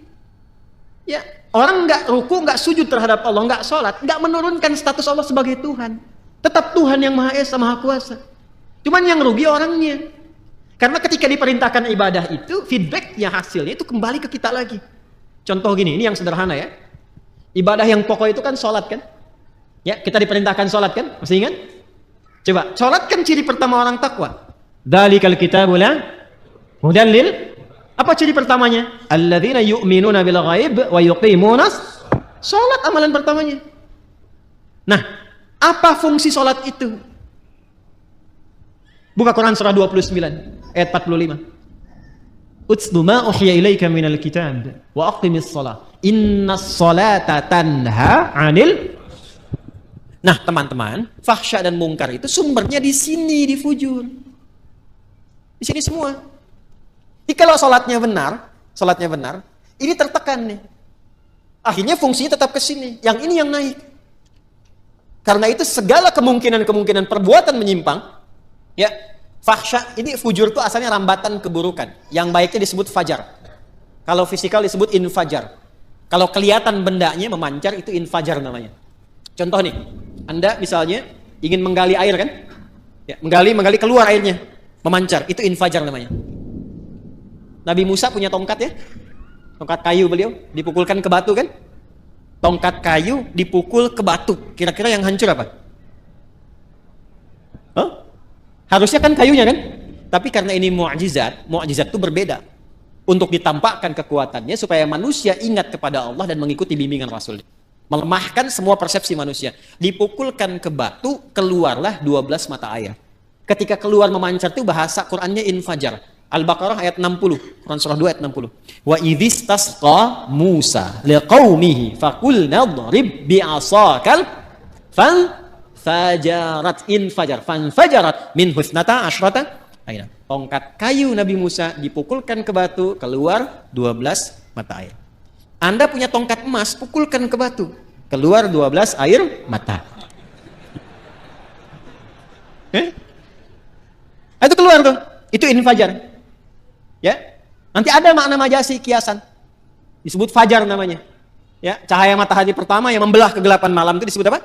Ya, orang nggak ruku, nggak sujud terhadap Allah, nggak sholat, nggak menurunkan status Allah sebagai Tuhan. Tetap Tuhan yang Maha Esa, Maha Kuasa. Cuman yang rugi orangnya. Karena ketika diperintahkan ibadah itu, feedbacknya, hasilnya itu kembali ke kita lagi. Contoh gini, ini yang sederhana ya. Ibadah yang pokok itu kan sholat kan? Ya, kita diperintahkan sholat kan? Masih ingat? Coba, sholat kan ciri pertama orang takwa. Dzalikal kitabul hudan lil. Apa ciri pertamanya? Alladzina yu'minuna bil ghaib wa yuqimunas. Salat amalan pertamanya. Nah, apa fungsi salat itu? Buka Quran surah 29 ayat 45. Utslu ma uhiya ilaika minal kitab wa aqimis shalah. Innas salata tanha 'anil. Nah, teman-teman, fahsya dan mungkar itu sumbernya di sini, di fujur. Di sini semua. Jadi kalau sholatnya benar, ini tertekan nih. Akhirnya fungsinya tetap ke sini. Yang ini yang naik. Karena itu segala kemungkinan perbuatan menyimpang, ya, fahsya, ini fujur itu asalnya rambatan keburukan. Yang baiknya disebut fajar. Kalau fisikal disebut infajar. Kalau kelihatan bendanya memancar, itu infajar namanya. Contoh nih, Anda misalnya ingin menggali air kan? Ya, menggali keluar airnya, memancar, itu infajar namanya. Nabi Musa punya tongkat ya, tongkat kayu beliau, dipukulkan ke batu kan? Tongkat kayu dipukul ke batu, kira-kira yang hancur apa? Harusnya kan kayunya kan? Tapi karena ini mu'jizat itu berbeda. Untuk ditampakkan kekuatannya supaya manusia ingat kepada Allah dan mengikuti bimbingan Rasul. Melemahkan semua persepsi manusia. Dipukulkan ke batu, keluarlah 12 mata air. Ketika keluar memancar itu bahasa Qur'annya infajar. Al-Baqarah ayat 60, Quran surah 2 ayat 60. Wa idzistasqa Musa liqaumihi faqulna dhrib bi'asakal fanfajarat min husnata asyrata aina. Tongkat kayu Nabi Musa dipukulkan ke batu, keluar 12 mata air. Anda punya tongkat emas, pukulkan ke batu, keluar 12 air mata. Itu keluar tuh. Itu infajar. Ya, nanti ada makna majasi kiasan, disebut fajar namanya. Ya, cahaya matahari pertama yang membelah kegelapan malam itu disebut apa?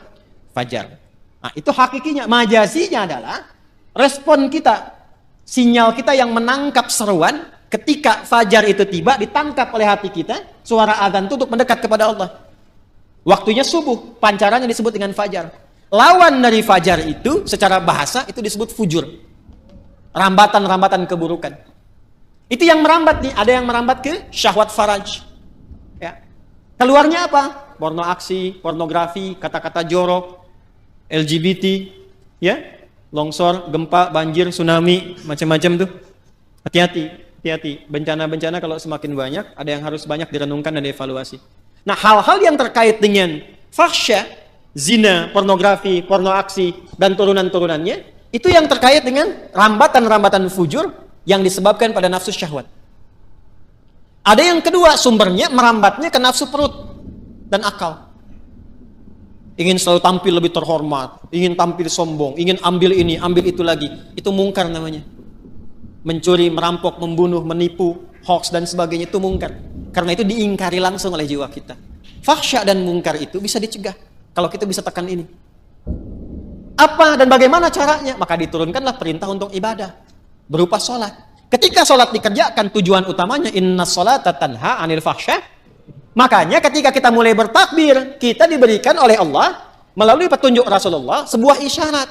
Fajar. Nah, itu hakikinya. Majasinya adalah respon kita, sinyal kita yang menangkap seruan ketika fajar itu tiba, ditangkap oleh hati kita, suara adzan itu untuk mendekat kepada Allah. Waktunya subuh, pancarannya disebut dengan fajar. Lawan dari fajar itu secara bahasa itu disebut fujur, rambatan-rambatan keburukan. Itu yang merambat nih, ada yang merambat ke syahwat faraj. Ya. Keluarnya apa? Porno aksi, pornografi, kata-kata jorok, LGBT, ya, longsor, gempa, banjir, tsunami, macam-macam tuh. Hati-hati. Bencana-bencana kalau semakin banyak, ada yang harus banyak direnungkan dan dievaluasi. Nah, hal-hal yang terkait dengan fahsya, zina, pornografi, porno aksi, dan turunan-turunannya, itu yang terkait dengan rambatan-rambatan fujur yang disebabkan pada nafsu syahwat. Ada yang kedua, sumbernya merambatnya ke nafsu perut dan akal. Ingin selalu tampil lebih terhormat, ingin tampil sombong, ingin ambil ini, ambil itu lagi. Itu mungkar namanya. Mencuri, merampok, membunuh, menipu, hoax dan sebagainya itu mungkar. Karena itu diingkari langsung oleh jiwa kita. Fahsya dan mungkar itu bisa dicegah kalau kita bisa tekan ini. Apa dan bagaimana caranya? Maka diturunkanlah perintah untuk ibadah berupa sholat. Ketika sholat dikerjakan, tujuan utamanya innas sholata tanha anil fahsya. Makanya ketika kita mulai bertakbir, kita diberikan oleh Allah melalui petunjuk Rasulullah sebuah isyarat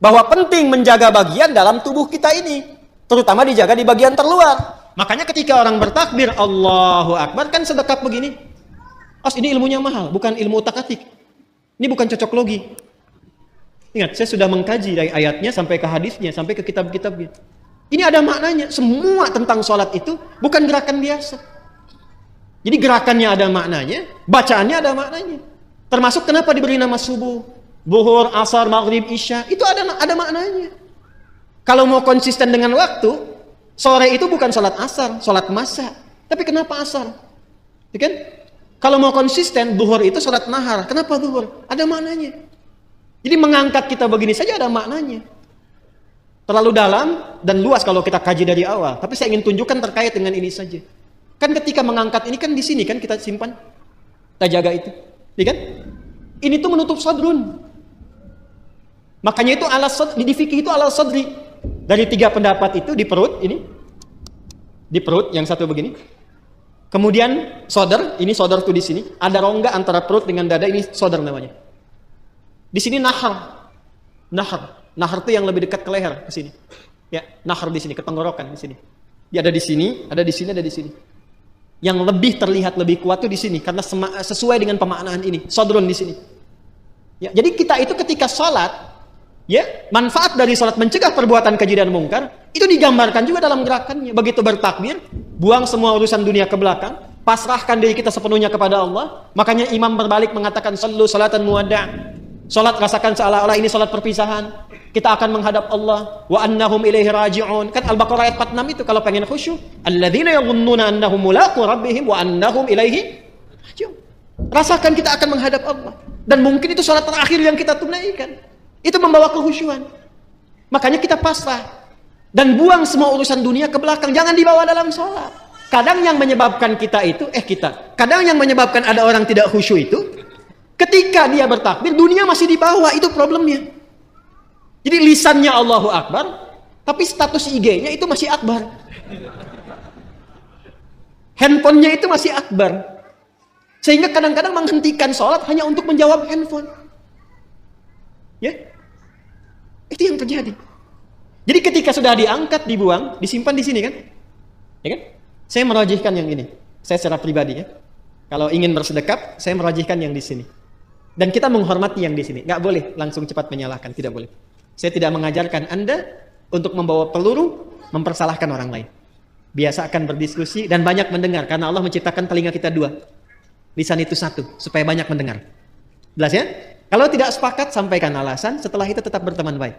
bahwa penting menjaga bagian dalam tubuh kita ini, terutama dijaga di bagian terluar. Makanya ketika orang bertakbir Allahu Akbar kan sedekap begini. Ini ilmunya mahal, bukan ilmu utak-atik. Ini bukan cocok logi. Ingat, saya sudah mengkaji dari ayatnya sampai ke hadisnya, sampai ke kitab-kitabnya. Ini ada maknanya. Semua tentang sholat itu bukan gerakan biasa. Jadi gerakannya ada maknanya, bacaannya ada maknanya. Termasuk kenapa diberi nama subuh, zuhur, asar, maghrib, isya, itu ada maknanya. Kalau mau konsisten dengan waktu, sore itu bukan sholat asar, sholat masa. Tapi kenapa asar? Ya kan? Kalau mau konsisten, zuhur itu sholat nahar. Kenapa zuhur? Ada maknanya. Jadi mengangkat kita begini saja ada maknanya. Terlalu dalam dan luas kalau kita kaji dari awal. Tapi saya ingin tunjukkan terkait dengan ini saja. Kan ketika mengangkat ini kan di sini kan kita simpan, kita jaga itu, ya kan? Ini tuh menutup sadrun. Makanya itu di fikih itu alas sadri. Dari 3 pendapat itu di perut ini, di perut yang satu begini. Kemudian sodar, ini sodar tuh di sini. Ada rongga antara perut dengan dada, ini sodar namanya. Di sini nahar, nahar tuh yang lebih dekat ke leher, ke sini. Ya, nahar di sini, ke tenggorokan di sini. Dia ada di sini, ada di sini, ada di sini. Yang lebih terlihat lebih kuat tuh di sini karena sesuai dengan pemaknaan ini, sodrun di sini. Ya, jadi kita itu ketika sholat, ya manfaat dari sholat mencegah perbuatan keji dan mungkar itu digambarkan juga dalam gerakannya. Begitu bertakbir, buang semua urusan dunia ke belakang, pasrahkan diri kita sepenuhnya kepada Allah. Makanya imam berbalik mengatakan sallu salatan muwadda'. Sholat rasakan seolah-olah ini sholat perpisahan. Kita akan menghadap Allah. Wa annahum ilaihi raji'un. Kan Al-Baqarah ayat 46 itu kalau pengen khusyuk. Alladzina yadhunnuna annahum mulaqu rabbihim wa annahum ilaihi raji'un. Rasakan kita akan menghadap Allah. Dan mungkin itu sholat terakhir yang kita tunaikan. Itu membawa kehusyuan. Makanya kita pasrah. Dan buang semua urusan dunia ke belakang. Jangan dibawa dalam sholat. Kadang yang menyebabkan kita itu, kadang yang menyebabkan ada orang tidak khusyuk itu, ketika dia bertakbir, dunia masih di bawah, itu problemnya. Jadi lisannya Allahu Akbar, tapi status IG-nya itu masih Akbar. Handphonenya itu masih Akbar. Sehingga kadang-kadang menghentikan sholat hanya untuk menjawab handphone. Ya, itu yang terjadi. Jadi ketika sudah diangkat, dibuang, disimpan di sini kan? Ya kan? Saya merajihkan yang ini. Saya secara pribadi ya. Kalau ingin bersedekap, saya merajihkan yang di sini. Dan kita menghormati yang di sini. Nggak boleh langsung cepat menyalahkan, tidak boleh. Saya tidak mengajarkan Anda untuk membawa peluru mempersalahkan orang lain. Biasakan berdiskusi dan banyak mendengar karena Allah menciptakan telinga kita 2. Lisan itu 1 supaya banyak mendengar. Jelas ya? Kalau tidak sepakat sampaikan alasan, setelah itu tetap berteman baik.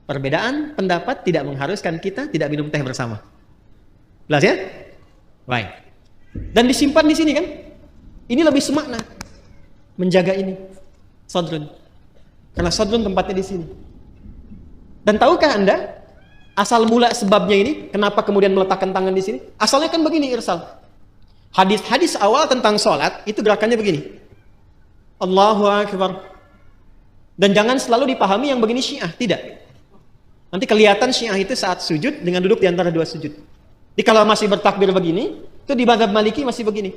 Perbedaan pendapat tidak mengharuskan kita tidak minum teh bersama. Jelas ya? Baik. Dan disimpan di sini kan? Ini lebih semakna. Menjaga ini sadrun. Karena sadrun tempatnya di sini. Dan tahukah Anda asal mula sebabnya ini? Kenapa kemudian meletakkan tangan di sini? Asalnya kan begini Irsal. Hadis-hadis awal tentang sholat itu gerakannya begini. Allahu Akbar. Dan jangan selalu dipahami yang begini Syiah, tidak. Nanti kelihatan Syiah itu saat sujud dengan duduk di antara 2 sujud. Jadi kalau masih bertakbir begini, itu di mazhab Maliki masih begini.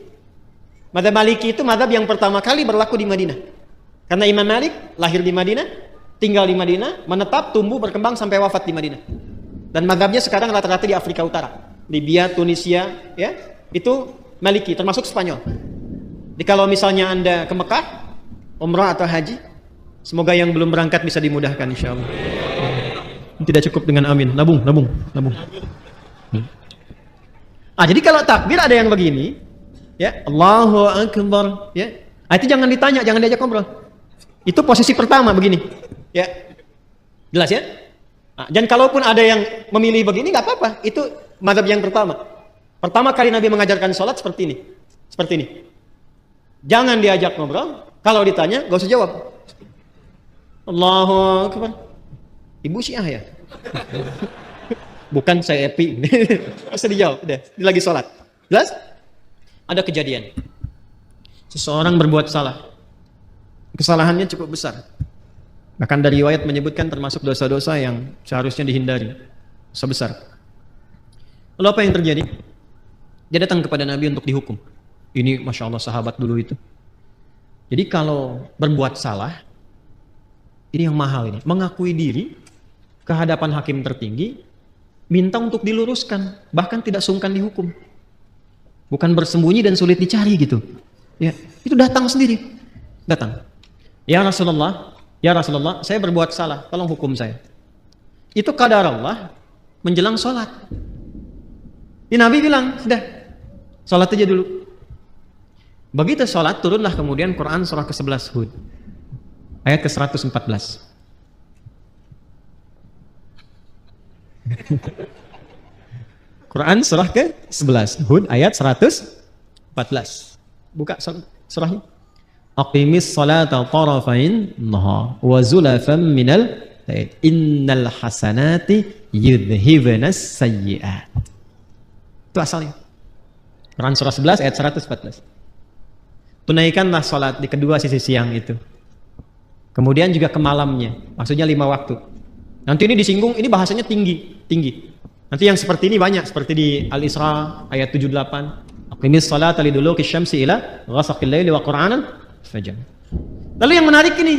Mazhab Maliki itu mazhab yang pertama kali berlaku di Madinah. Karena Imam Malik lahir di Madinah, tinggal di Madinah, menetap, tumbuh, berkembang sampai wafat di Madinah. Dan mazhabnya sekarang rata-rata di Afrika Utara, Libya, Tunisia, ya, itu Maliki, termasuk Spanyol. Jadi kalau misalnya Anda ke Mekah, umrah atau haji, semoga yang belum berangkat bisa dimudahkan insyaallah. Tidak cukup dengan amin, nabung. Jadi kalau takbir ada yang begini, ya, Allahu Akbar, ya. Itu jangan ditanya, jangan diajak ngobrol. Itu posisi pertama begini, ya. Jelas ya? Dan kalaupun ada yang memilih begini nggak apa-apa, itu mazhab yang pertama. Pertama kali Nabi mengajarkan sholat seperti ini. Seperti ini. Jangan diajak ngobrol. Kalau ditanya, gak usah jawab. Allahu Akbar. Ibu Syiah ya? Bukan saya epi. Gak usah dijawab. Udah, dia lagi sholat. Jelas? Ada kejadian. Seseorang berbuat salah. Kesalahannya cukup besar. Bahkan dari riwayat menyebutkan termasuk dosa-dosa yang seharusnya dihindari. Dosa besar. Lalu apa yang terjadi? Dia datang kepada Nabi untuk dihukum. Ini Masya Allah sahabat dulu itu. Jadi kalau berbuat salah, ini yang mahal ini. Mengakui diri ke hadapan hakim tertinggi, minta untuk diluruskan. Bahkan tidak sungkan dihukum. Bukan bersembunyi dan sulit dicari gitu. Ya, itu datang sendiri. Datang. Ya Rasulullah, saya berbuat salah, tolong hukum saya. Itu qadar Allah menjelang sholat. Ini Nabi bilang, sudah, sholat aja dulu. Begitu sholat, turunlah kemudian Quran surah ke-11 Hud. Ayat ke-114. Quran surah ke-11 Hud ayat 114. Buka surahnya. Aqimis salata tarafain nahar wa zulafan minal lail. Innal hasanati yudhhibunas sayyi'at. Itu asalnya. Quran surah 11 ayat 114. Tunaikanlah salat di kedua sisi siang itu. Kemudian juga ke malamnya. Maksudnya 5 waktu. Nanti ini disinggung, ini bahasanya tinggi. Nanti yang seperti ini banyak, seperti di Al-Isra ayat 78. Aqimis salata liduluki syamsi ila ghasaqil laili wa qur'anan fajr. Lalu yang menarik ini,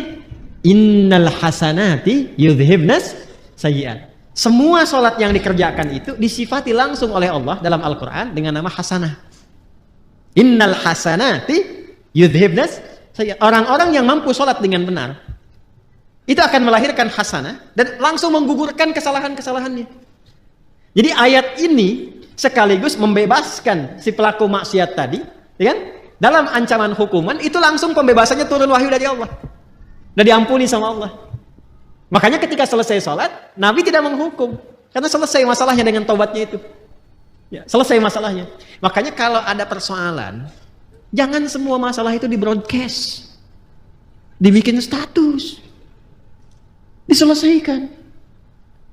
innal hasanati yudhhibnas sayyi'at. Semua salat yang dikerjakan itu disifati langsung oleh Allah dalam Al-Qur'an dengan nama hasanah. Innal hasanati yudhhibnas sayyi'at. Orang-orang yang mampu salat dengan benar itu akan melahirkan hasanah dan langsung menggugurkan kesalahan-kesalahannya. Jadi ayat ini sekaligus membebaskan si pelaku maksiat tadi, ya kan? Dalam ancaman hukuman itu langsung pembebasannya turun wahyu dari Allah. Dan diampuni sama Allah. Makanya ketika selesai sholat, Nabi tidak menghukum. Karena selesai masalahnya dengan taubatnya itu. Ya, selesai masalahnya. Makanya kalau ada persoalan, jangan semua masalah itu di broadcast. Dibikin status. Diselesaikan.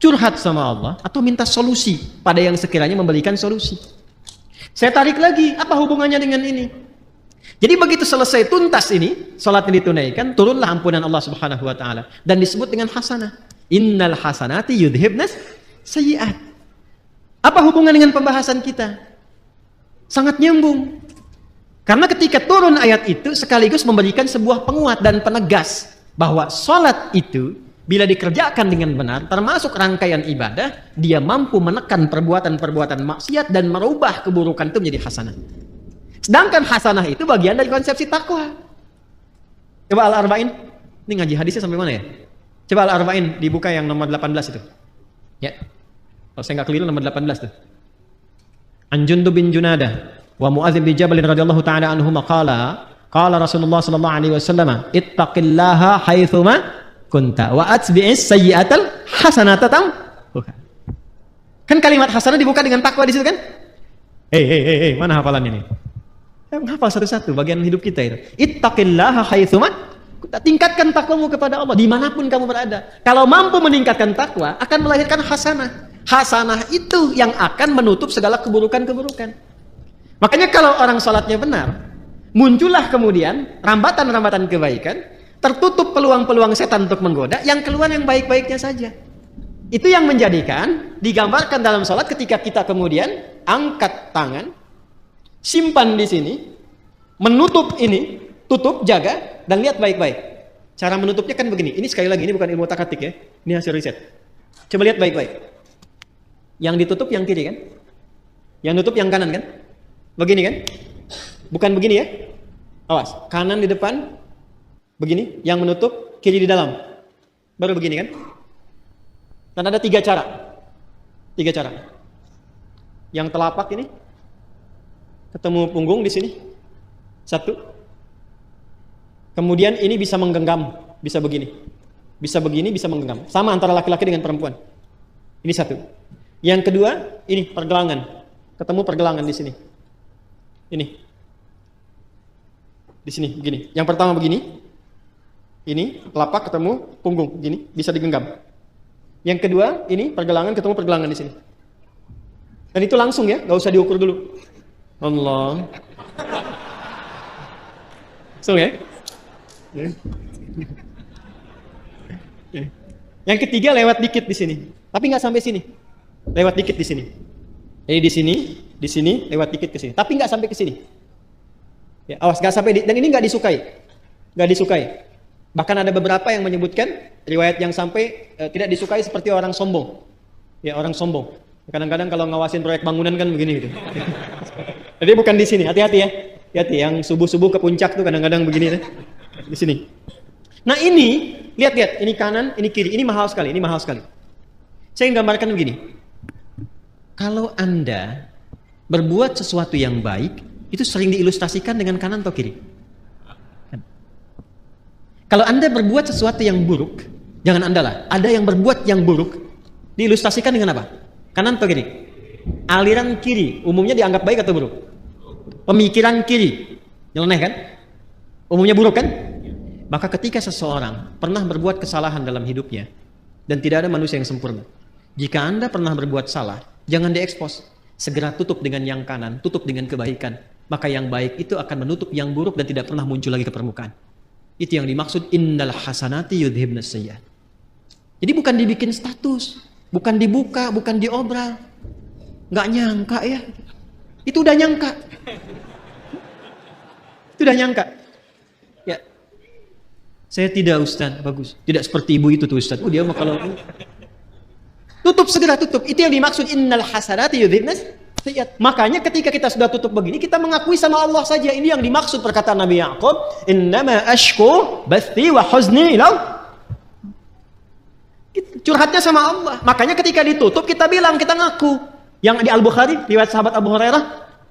Curhat sama Allah atau minta solusi pada yang sekiranya memberikan solusi. Saya tarik lagi, apa hubungannya dengan ini? Jadi begitu selesai tuntas ini, salatnya ditunaikan, turunlah ampunan Allah Subhanahu wa taala dan disebut dengan hasanah. Innal hasanati yudhhibnas sayyi'at. Apa hubungan dengan pembahasan kita? Sangat nyambung. Karena ketika turun ayat itu sekaligus memberikan sebuah penguat dan penegas bahwa salat itu bila dikerjakan dengan benar, termasuk rangkaian ibadah, dia mampu menekan perbuatan-perbuatan maksiat dan merubah keburukan itu menjadi hasanah. Sedangkan hasanah itu bagian dari konsepsi takwa. Coba Al-Arba'in, ini ngaji hadisnya sampai mana ya? Coba Al-Arba'in dibuka yang nomor 18 itu. Ya, kalau saya nggak keliru nomor 18 tuh. An Jundub bin Junadah wa Mu'adz bin Jabal radhiyallahu ta'ala anhuma qala Rasulullah sallallahu alaihi wasallam, ittaqillaha haitsuma kunta wa atbi'is sayyi'atal hasanata tamhuha. Kan kalimat hasanah dibuka dengan takwa di situ kan? Hei, mana hafalannya nih? Hafal satu-satu bagian hidup kita itu. Ittaqillaha haitsuma kunta. Tingkatkan takwamu kepada Allah dimanapun kamu berada. Kalau mampu meningkatkan takwa, akan melahirkan hasanah. Hasanah itu yang akan menutup segala keburukan-keburukan. Makanya kalau orang salatnya benar, muncullah kemudian rambatan-rambatan kebaikan, tertutup peluang-peluang setan untuk menggoda, yang keluar yang baik-baiknya saja. Itu yang menjadikan digambarkan dalam salat ketika kita kemudian angkat tangan, simpan di sini, menutup ini, tutup, jaga, dan lihat baik-baik. Cara menutupnya kan begini. Ini sekali lagi, ini bukan ilmu takatik ya. Ini hasil riset. Coba lihat baik-baik. Yang ditutup yang kiri kan? Yang tutup yang kanan kan? Begini kan? Bukan begini ya? Awas, kanan di depan, begini, yang menutup, kiri di dalam. Baru begini kan? Dan ada 3 cara. 3 cara. Yang telapak ini, ketemu punggung di sini. 1. Kemudian ini bisa menggenggam, bisa begini. Bisa begini, bisa menggenggam. Sama antara laki-laki dengan perempuan. Ini 1. Yang kedua, ini pergelangan. ketemu pergelangan di sini. Ini. Di sini begini. Yang pertama begini. Ini telapak ketemu punggung begini, bisa digenggam. Yang kedua, ini pergelangan ketemu pergelangan di sini. Dan itu langsung ya, nggak usah diukur dulu. Allah. Langsung ya. Yang ketiga lewat dikit di sini, tapi nggak sampai sini. Lewat dikit di sini. Jadi di sini, lewat dikit ke sini, tapi nggak sampai ke sini. Ya, awas nggak sampai. Dan ini nggak disukai. Bahkan ada beberapa yang menyebutkan riwayat yang sampai tidak disukai seperti orang sombong. Ya, orang sombong. Kadang-kadang kalau ngawasin proyek bangunan kan begini gitu. Jadi bukan di sini, hati-hati ya. Hati-hati yang subuh-subuh ke puncak tuh kadang-kadang begini di sini. Nah, ini lihat, ini kanan, ini kiri. Ini mahal sekali, Saya gambarkan begini. Kalau Anda berbuat sesuatu yang baik, itu sering diilustrasikan dengan kanan atau kiri? Kalau Anda berbuat sesuatu yang buruk, jangan Anda lah. Ada yang berbuat yang buruk, diilustrasikan dengan apa? Kanan atau kiri? Aliran kiri, umumnya dianggap baik atau buruk? Pemikiran kiri, nyeleneh kan? Umumnya buruk kan? Maka ketika seseorang pernah berbuat kesalahan dalam hidupnya, dan tidak ada manusia yang sempurna. Jika Anda pernah berbuat salah, jangan diekspos. Segera tutup dengan yang kanan, tutup dengan kebaikan. Maka yang baik itu akan menutup yang buruk dan tidak pernah muncul lagi ke permukaan. Itu yang dimaksud innal hasanati yudhibnas sayyi'at. Jadi bukan dibikin status, bukan dibuka, bukan diobral. Nggak nyangka ya. Itu udah nyangka. Ya. Saya tidak, Ustaz. Bagus. Tidak seperti ibu itu tuh, Ustaz. Dia mah kalau tutup, segera tutup. Itu yang dimaksud innal hasanati yudhibnas sayyi'at. Makanya ketika kita sudah tutup begini, kita mengakui sama Allah saja. Ini yang dimaksud perkataan Nabi Ya'qub, innama ashku bathi wa huzni ila. Curhatnya sama Allah. Makanya ketika ditutup kita bilang, kita ngaku. Yang di Al-Bukhari, riwayat sahabat Abu Hurairah,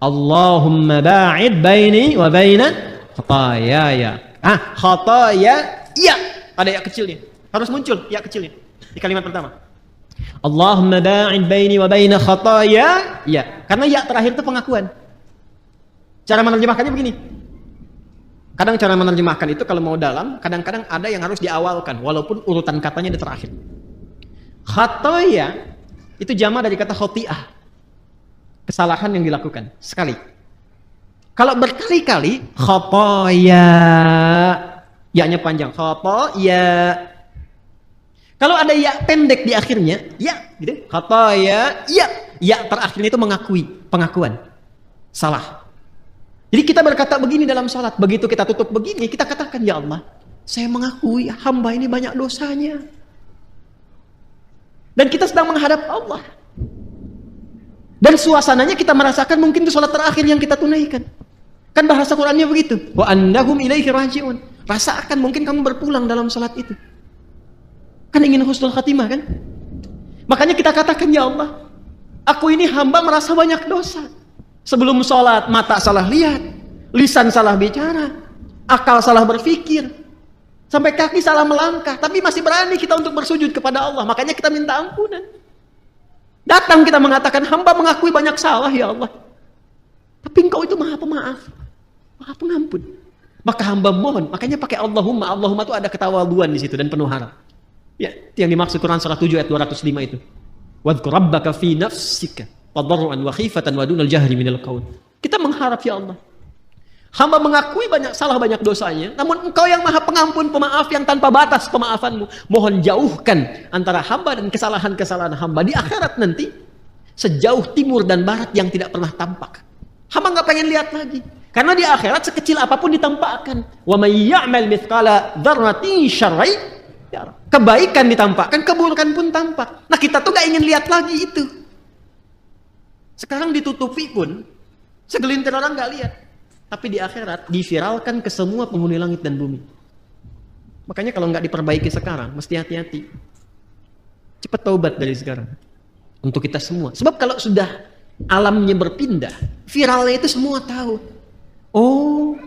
Allahumma ba'id baini wa baina khataaya. Khataaya, iya. Ada ya kecilnya. Harus muncul ya kecilnya di kalimat pertama. Allahumma ba'id baini wa baina khataaya. Ya, karena ya terakhir itu pengakuan. Cara menerjemahkannya begini. Kadang cara menerjemahkan itu kalau mau dalam, kadang-kadang ada yang harus diawalkan walaupun urutan katanya di terakhir. Khataaya itu jamak dari kata khoti'ah. Kesalahan yang dilakukan sekali. Kalau berkali-kali, khataaya. Ya-nya panjang. Khataaya. Kalau ada ya pendek di akhirnya, ya, gitu. Khataya, ya. Ya terakhirnya itu mengakui, pengakuan. Salah. Jadi kita berkata begini dalam salat, begitu kita tutup begini, kita katakan, ya Allah, saya mengakui hamba ini banyak dosanya. Dan kita sedang menghadap Allah. Dan suasananya kita merasakan mungkin itu salat terakhir yang kita tunaikan. Kan bahasa Qur'annya begitu. Wa annahum ilaihi raji'un. Rasakan mungkin kamu berpulang dalam salat itu. Kan ingin husnul khatimah kan? Makanya kita katakan, ya Allah, aku ini hamba merasa banyak dosa. Sebelum sholat, mata salah lihat, lisan salah bicara, akal salah berpikir, sampai kaki salah melangkah. Tapi masih berani kita untuk bersujud kepada Allah. Makanya kita minta ampunan. Datang kita mengatakan, hamba mengakui banyak salah, ya Allah. Tapi engkau itu maha pemaaf, maha pengampun. Maka hamba mohon, makanya pakai Allahumma. Allahumma itu ada ketawaduan di situ dan penuh harap. Ya, yang dimaksud Quran surah 7 ayat 205 itu. Wadhkur rabbaka fi nafsika tadarruan wa khifatan wa dunal jahri minal qaul. Kita mengharap, ya Allah, hamba mengakui banyak salah, banyak dosanya, namun engkau yang maha pengampun, pemaaf yang tanpa batas pemaafanmu. Mohon jauhkan antara hamba dan kesalahan-kesalahan hamba di akhirat nanti, sejauh timur dan barat yang tidak pernah tampak. Hamba nggak pengen lihat lagi. Karena di akhirat sekecil apapun ditampakkan. Wa may ya'mal mithqala dzarratin syarran. Kebaikan ditampakkan, keburukan pun tampak. Nah, kita tuh gak ingin lihat lagi itu. Sekarang ditutupi pun segelintir orang gak lihat. Tapi di akhirat diviralkan ke semua penghuni langit dan bumi. Makanya kalau gak diperbaiki sekarang, mesti hati-hati. Cepat taubat dari sekarang. Untuk kita semua. Sebab kalau sudah alamnya berpindah, viralnya itu semua tahu. Oh,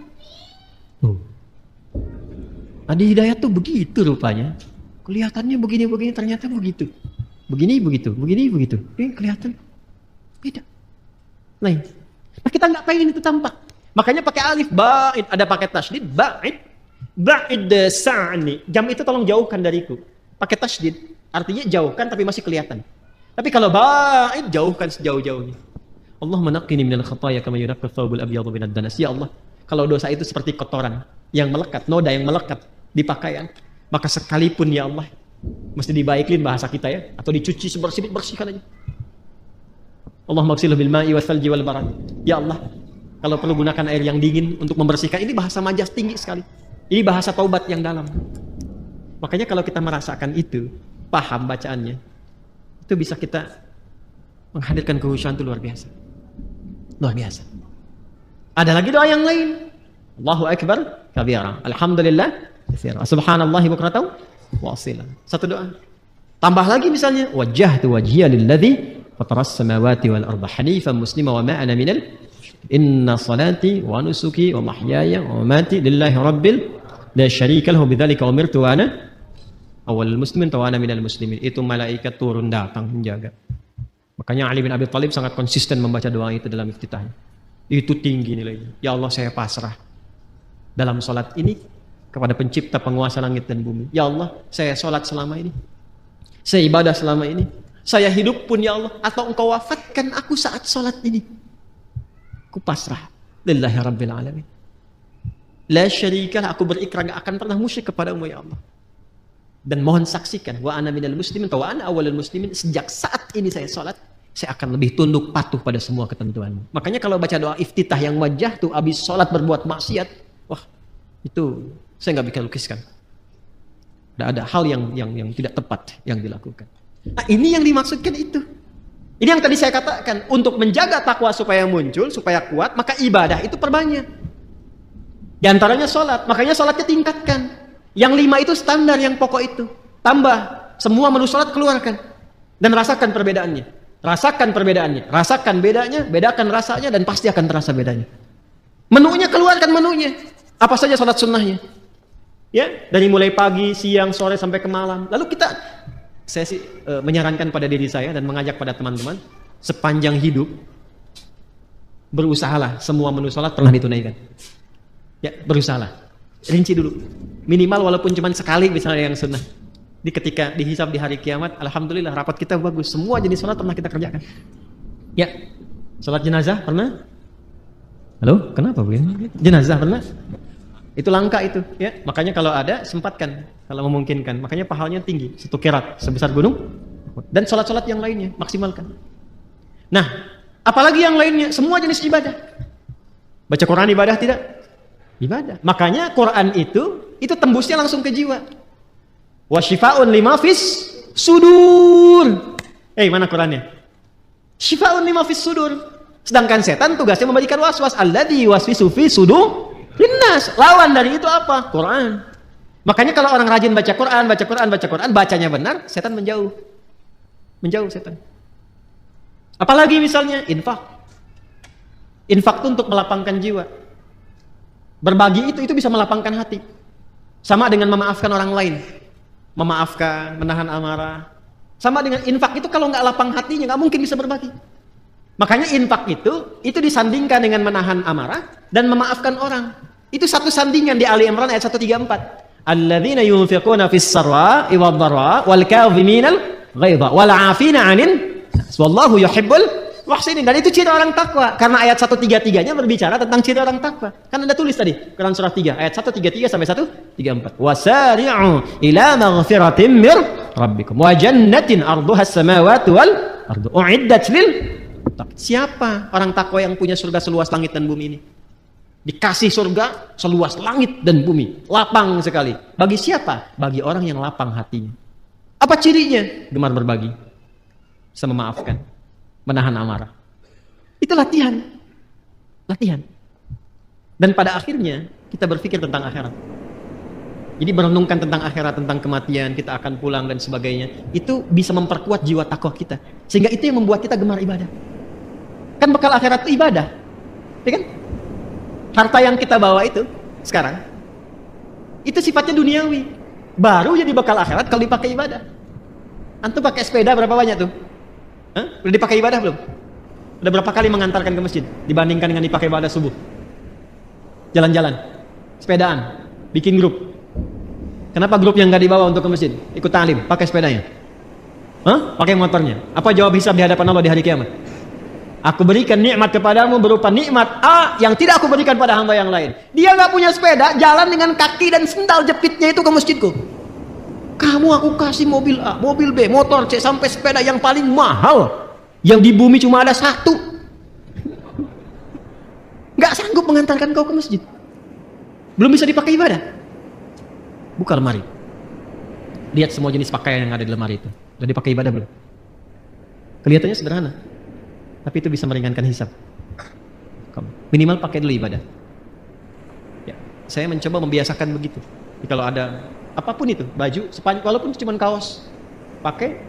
Adi Hidayat tuh begitu rupanya. Kelihatannya begini-begini, ternyata begitu. Begini-begitu, begini-begitu. Kelihatan beda. lain. Nah, kita nggak pengen itu tampak. Makanya pakai alif ba'id, ada pakai tasydid ba'id. Ba'id sa'ni. Jam itu tolong jauhkan dariku. Pakai tasydid, artinya jauhkan tapi masih kelihatan. Tapi kalau ba'id, jauhkan sejauh-jauhnya. Allah menaqqini minal khataaya kama yunaqqa thawbul abyadu minad danas. Ya Allah, kalau dosa itu seperti kotoran yang melekat, noda yang melekat di pakaian, maka sekalipun ya Allah, mesti dibaikin bahasa kita ya, atau dicuci bersihkan aja. Allah maghsilhu bil ma'i wal thalji wal barad. Ya Allah, kalau perlu gunakan air yang dingin untuk membersihkan. Ini bahasa majaz tinggi sekali. Ini bahasa taubat yang dalam. Makanya kalau kita merasakan itu, paham bacaannya, itu bisa kita menghadirkan kehusyuan itu luar biasa. Luar biasa. Ada lagi doa yang lain. Allahu akbar kabira. Alhamdulillah katsira. Subhanallahi bukratan wa asila. Satu doa. Tambah lagi misalnya, wajjahtu wajhiya lilladzi fataras samawati wal arda hanifan muslima wa ma ana minal inna salati wa nusuki wa mahyaya wa mamati lillahi rabbil la syarika lahu bidzalika umirtu wa ana awwalul muslimin wa ana minal muslimin. Itu malaikat turun datang menjaga. Makanya Ali bin Abi Thalib sangat konsisten membaca doa itu dalam iftitahnya. Itu tinggi nilainya. Ya Allah, saya pasrah dalam salat ini kepada pencipta penguasa langit dan bumi. Ya Allah, saya salat selama ini. Saya ibadah selama ini. Saya hidup pun ya Allah, atau engkau wafatkan aku saat salat ini. Aku pasrah. Lillahi rabbil alamin. La syarikalah, aku berikrar gak akan pernah musyrik kepadamu ya Allah. Dan mohon saksikan, wa ana minal muslimin wa ana awwalul muslimin, sejak saat ini saya salat, saya akan lebih tunduk patuh pada semua ketentuanmu. Makanya kalau baca doa iftitah yang wajah tuh habis salat berbuat maksiat, wah, itu saya nggak bisa lukiskan. Ada hal yang tidak tepat yang dilakukan. Nah, ini yang dimaksudkan itu. Ini yang tadi saya katakan, untuk menjaga takwa supaya muncul, supaya kuat, maka ibadah itu perbanyak. Di antaranya salat, makanya salatnya tingkatkan. Yang 5 itu standar, yang pokok itu. Tambah, semua menu salat keluarkan. Dan rasakan perbedaannya. Rasakan perbedaannya. Rasakan bedanya, bedakan rasanya, dan pasti akan terasa bedanya. Menunya keluarkan menunya. Apa saja salat sunnahnya. Ya, dari mulai pagi, siang, sore, sampai ke malam. Lalu saya sih menyarankan pada diri saya dan mengajak pada teman-teman, sepanjang hidup, berusahalah semua menu salat pernah ditunaikan. Ya, berusahalah. Rinci dulu. Minimal walaupun cuma sekali misalnya yang sunnah. Ketika dihisab di hari kiamat, alhamdulillah rapat kita bagus. Semua jenis salat pernah kita kerjakan. Ya. Salat jenazah pernah? Halo, kenapa begini? Jenazah pernah? Itu langka itu, ya. Makanya kalau ada sempatkan kalau memungkinkan. Makanya pahalanya tinggi, 1 qirat sebesar gunung. Dan salat-salat yang lainnya maksimalkan. Nah, apalagi yang lainnya, semua jenis ibadah. Baca Quran ibadah tidak? Ibadah. Makanya Quran itu tembusnya langsung ke jiwa. Wa syifaa'un lima fis sudur. Mana Qurannya? Syifaa'un lima fis sudur. Sedangkan setan tugasnya memberikan waswas. Alladzi yuwaswisu fi sudur linnas. Lawan dari itu apa? Quran. Makanya kalau orang rajin baca Quran, bacanya benar, setan menjauh. Menjauh setan. Apalagi misalnya infak. Infak itu untuk melapangkan jiwa. Berbagi itu bisa melapangkan hati. Sama dengan memaafkan orang lain. Memaafkan, menahan amarah. Sama dengan infak itu kalau nggak lapang hatinya nggak mungkin bisa berbagi. Makanya infak itu disandingkan dengan menahan amarah dan memaafkan orang. Itu satu sandingan di Ali Imran ayat 134. Alladzina yunfiquna fis sarra'i wad dharra'i wal kadhiminal ghaidha wal 'afina 'anil nas wallahu yuhibbul muhsinin. Dan itu ciri orang takwa. Karena ayat 133-nya berbicara tentang ciri orang takwa. Kan Anda tulis tadi, Quran surah 3, ayat 133 sampai 134. Wasari'u ila maghfiratin mir rabbikum wa jannatin arduha as-samawati wal ardu u'iddat lil muttaqin. Siapa orang takwa yang punya surga seluas langit dan bumi ini? Dikasih surga seluas langit dan bumi, lapang sekali. Bagi siapa? Bagi orang yang lapang hatinya. Apa cirinya? Gemar berbagi, bisa memaafkan, menahan amarah. Itu latihan. Dan pada akhirnya kita berpikir tentang akhirat. Jadi merenungkan tentang akhirat, tentang kematian, kita akan pulang dan sebagainya. Itu bisa memperkuat jiwa takwa kita. Sehingga itu yang membuat kita gemar ibadah. Kan bekal akhirat itu ibadah. Ya kan? Harta yang kita bawa itu sekarang itu sifatnya duniawi. Baru jadi bekal akhirat kalau dipakai ibadah. Antum pakai sepeda berapa banyak tuh? Udah dipakai ibadah belum? Udah berapa kali mengantarkan ke masjid dibandingkan dengan dipakai pada subuh? Jalan-jalan, sepedaan, bikin grup. Kenapa grup yang nggak dibawa untuk ke masjid? Ikut ta'lim, pakai sepedanya. Hah? Pakai motornya. Apa jawab hisab di hadapan Allah di hari kiamat? Aku berikan nikmat kepadamu berupa nikmat A yang tidak aku berikan pada hamba yang lain. Dia nggak punya sepeda, jalan dengan kaki dan sendal jepitnya itu ke masjidku. Kamu aku kasih mobil A, mobil B, motor C, sampai sepeda yang paling mahal yang di bumi cuma ada satu. Nggak sanggup mengantarkan kau ke masjid. Belum bisa dipakai ibadah. Buka lemari. Lihat semua jenis pakaian yang ada di lemari itu. Udah dipakai ibadah belum? Kelihatannya sederhana, tapi itu bisa meringankan hisab. Minimal pakai dulu ibadah. Ya, saya mencoba membiasakan begitu. Jadi kalau ada apapun itu, baju, walaupun cuma kaos, pakai,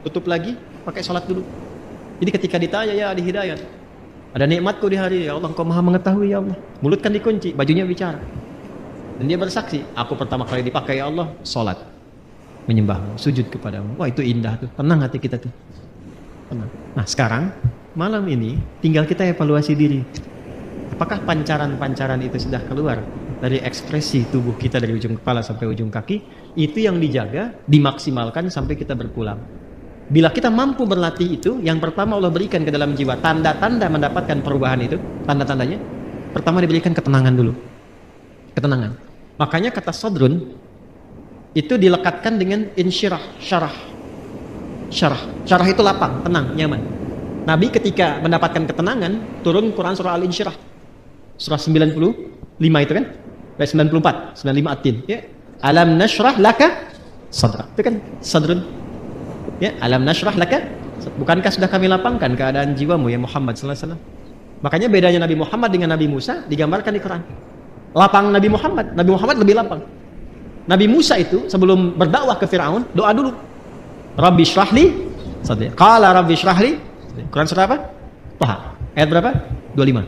tutup lagi, pakai sholat dulu. Jadi ketika ditanya ya di hidayat, ada nikmatku di hari, ya Allah Engkau maha mengetahui ya Allah. Mulut kan dikunci, bajunya bicara. Dan dia bersaksi, aku pertama kali dipakai ya Allah, sholat, menyembahmu, sujud kepadamu. Wah itu indah tuh, tenang hati kita tuh. Tenang. Nah sekarang, malam ini, tinggal kita evaluasi diri. Apakah pancaran-pancaran itu sudah keluar dari ekspresi tubuh kita dari ujung kepala sampai ujung kaki? Itu yang dijaga, dimaksimalkan sampai kita berpulang. Bila kita mampu berlatih itu, yang pertama Allah berikan ke dalam jiwa tanda-tanda mendapatkan perubahan itu, tanda-tandanya pertama diberikan ketenangan dulu. Ketenangan. Makanya kata sadrun itu dilekatkan dengan insyirah, syarah. Syarah itu lapang, tenang, nyaman. Nabi ketika mendapatkan ketenangan turun Quran surah Al-Insyirah. Surah 95 itu kan? 94, 95 At-Tin. Ya. Alam nashrah laka sadrak. Itu kan sadrun. Ya, alam nashrah laka. Bukankah sudah kami lapangkan keadaan jiwamu ya Muhammad sallallahu alaihi wasallam? Makanya bedanya Nabi Muhammad dengan Nabi Musa digambarkan di Quran. Lapang Nabi Muhammad lebih lapang. Nabi Musa itu sebelum berdakwah ke Firaun, doa dulu. Rabbi shrahli sadri. Qala rabbi shrahli. Quran surah apa? Taha. Ayat berapa? 25.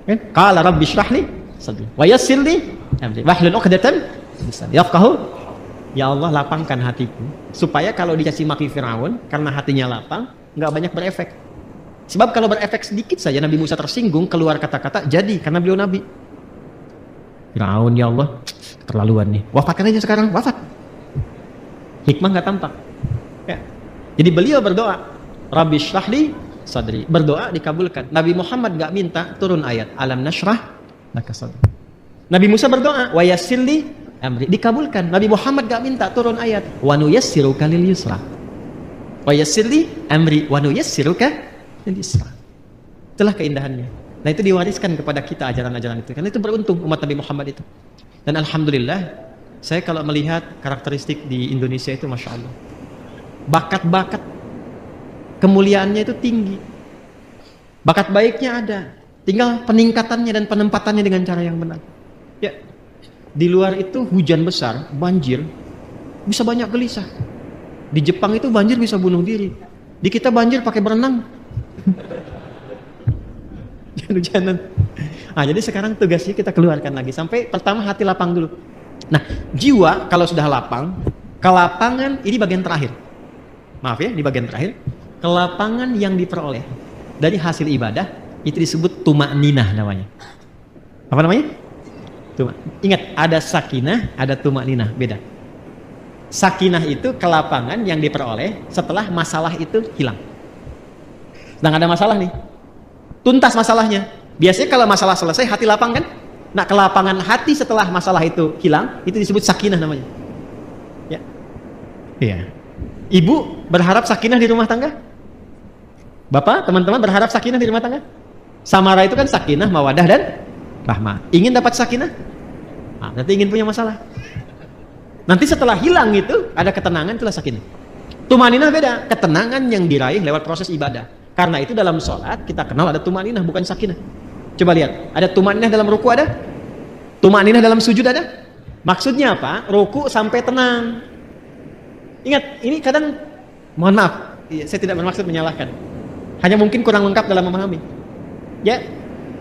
Kan? Qala rabbi shrahli sadri. Wa yassir li amri. Wahlul 'uqdatam min lisani yafqahu. Ya Allah lapangkan hatiku supaya kalau dicaci maki Firaun karena hatinya lapang enggak banyak berefek. Sebab kalau berefek sedikit saja Nabi Musa tersinggung keluar kata-kata jadi karena beliau nabi. Firaun ya Allah keterlaluan nih. Wafatkan aja sekarang, wafat. Hikmah enggak tampak. Ya. Jadi beliau berdoa, Rabbi shrahli sadri. Berdoa dikabulkan. Nabi Muhammad enggak minta turun ayat alam nashrah laka sadri. Nabi Musa berdoa, wa yassirli amri. Dikabulkan. Nabi Muhammad enggak minta turun ayat wa nuyassiruka lil yusra. Wa yassirli amri wa nuyassiruka lil yusra. Itulah keindahannya. Nah itu diwariskan kepada kita ajaran-ajaran itu. Karena itu beruntung umat Nabi Muhammad itu. Dan alhamdulillah, saya kalau melihat karakteristik di Indonesia itu Masya Allah. Bakat-bakat kemuliaannya itu tinggi. Bakat baiknya ada. Tinggal peningkatannya dan penempatannya dengan cara yang benar. Ya, di luar itu hujan besar, banjir, bisa banyak gelisah. Di Jepang itu banjir bisa bunuh diri. Di kita banjir pakai berenang. Hujanan. Nah, jadi sekarang tugasnya kita keluarkan lagi sampai pertama hati lapang dulu. Nah, jiwa kalau sudah lapang, kelapangan ini bagian terakhir. Maaf ya, di bagian terakhir, kelapangan yang diperoleh dari hasil ibadah itu disebut tumakninah namanya. Apa namanya? Ingat, ada sakinah, ada tumakninah, beda. Sakinah itu kelapangan yang diperoleh setelah masalah itu hilang. Sedang ada masalah nih. Tuntas masalahnya. Biasanya kalau masalah selesai hati lapang kan? Nah, kelapangan hati setelah masalah itu hilang itu disebut sakinah namanya. Ya. Iya. Ibu berharap sakinah di rumah tangga? Bapak, teman-teman berharap sakinah di rumah tangga? Samara itu kan sakinah, mawadah dan rahmah. Ingin dapat sakinah? Nah, nanti ingin punya masalah. Nanti setelah hilang itu ada ketenangan, itulah sakinah. Tumaninah beda, ketenangan yang diraih lewat proses ibadah. Karena itu dalam sholat kita kenal ada tumaninah bukan sakinah. Coba lihat, ada tumaninah dalam ruku ada? Tumaninah dalam sujud ada? Maksudnya apa? Ruku sampai tenang. Ingat, ini kadang, mohon maaf, saya tidak bermaksud menyalahkan. Hanya mungkin kurang lengkap dalam memahami. Ya,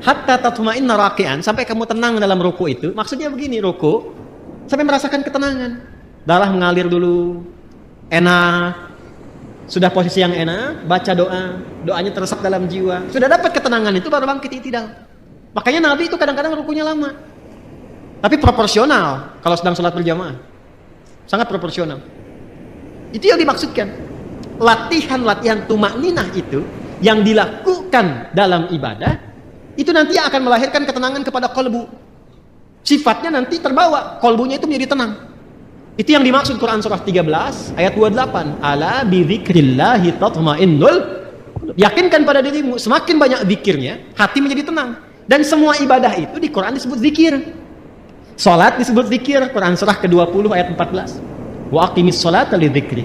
hatta tatma'inna raki'an, sampai kamu tenang dalam ruku itu. Maksudnya begini, ruku sampai merasakan ketenangan. Darah mengalir dulu, enak. Sudah posisi yang enak, baca doa, doanya teresap dalam jiwa. Sudah dapat ketenangan itu baru bangkit i'tidal. Makanya Nabi itu kadang-kadang rukunya lama. Tapi proporsional kalau sedang sholat berjamaah. Sangat proporsional. Itu yang dimaksudkan. Latihan-latihan tumakninah itu yang dilakukan dalam ibadah itu nanti akan melahirkan ketenangan kepada kolbu. Sifatnya nanti terbawa, kolbunya itu menjadi tenang. Itu yang dimaksud Quran surah 13 ayat 28. Ala bi dzikrillahi tatmainnul. Yakinkan pada dirimu, semakin banyak zikirnya, hati menjadi tenang. Dan semua ibadah itu di Quran disebut zikir. Salat disebut zikir, Quran surah ke-20 ayat 14. Wa aqimis sholata lidzikri.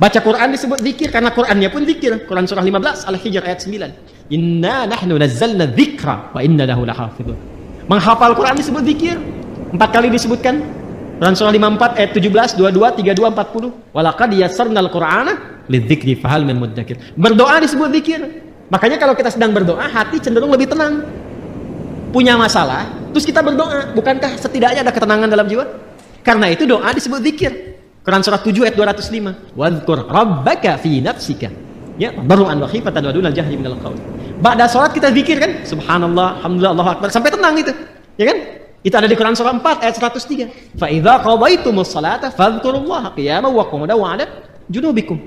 Baca Quran disebut zikir karena Qurannya pun zikir. Quran surah 15 Al-Hijr ayat 9. Inna nahnu nazzalna dzikra wa inna lahu lahafizun. Menghafal Quran disebut zikir. 4 kali disebutkan. Quran surah 54 ayat 17, 22, 32, 40. Walaqad yassarnal Qur'ana lidzikri fahal min mudzakir. Berdoa disebut zikir. Makanya kalau kita sedang berdoa, hati cenderung lebih tenang. Punya masalah, terus kita berdoa, bukankah setidaknya ada ketenangan dalam jiwa? Karena itu doa disebut zikir. Quran surah 7 ayat 205. Wadhkur rabbaka fi nafsika. Ya, tadarruan wa khifatan wa dunal jahri minal qaul. Ba'da salat kita zikir kan? Subhanallah, alhamdulillah, Allahu akbar, sampai tenang itu. Ya kan? Itu ada di Quran surah 4 ayat 103. Fa idza qadaytumus salata fadhkurullaha qiyaman wa qu'udan wa 'ala junubikum.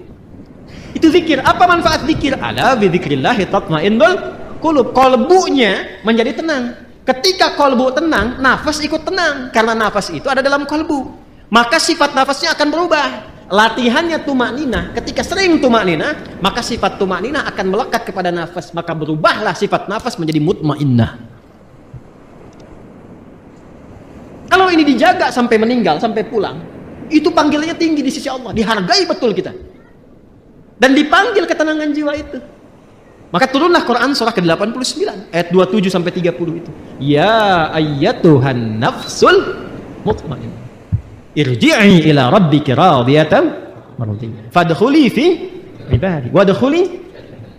Itu zikir. Apa manfaat zikir? Ala bi dzikrillah tatmainnul qulub. Kolbunya menjadi tenang. Ketika kolbu tenang, nafas ikut tenang karena nafas itu ada dalam kolbu. Maka sifat nafasnya akan berubah. Latihannya tumakninah. Ketika sering tumakninah, maka sifat tumakninah akan melekat kepada nafas. Maka berubahlah sifat nafas menjadi mutmainnah. Kalau ini dijaga sampai meninggal, sampai pulang, itu panggilannya tinggi di sisi Allah, dihargai betul kita. Dan dipanggil ketenangan jiwa itu. Maka turunlah Quran surah ke-89 ayat 27 sampai 30 itu. Ya ayyatuhan nafsul mutmainnah. Irji'i ila rabbiki radiyatan mardiyah. Fadkhuli fi ibadi wadkhuli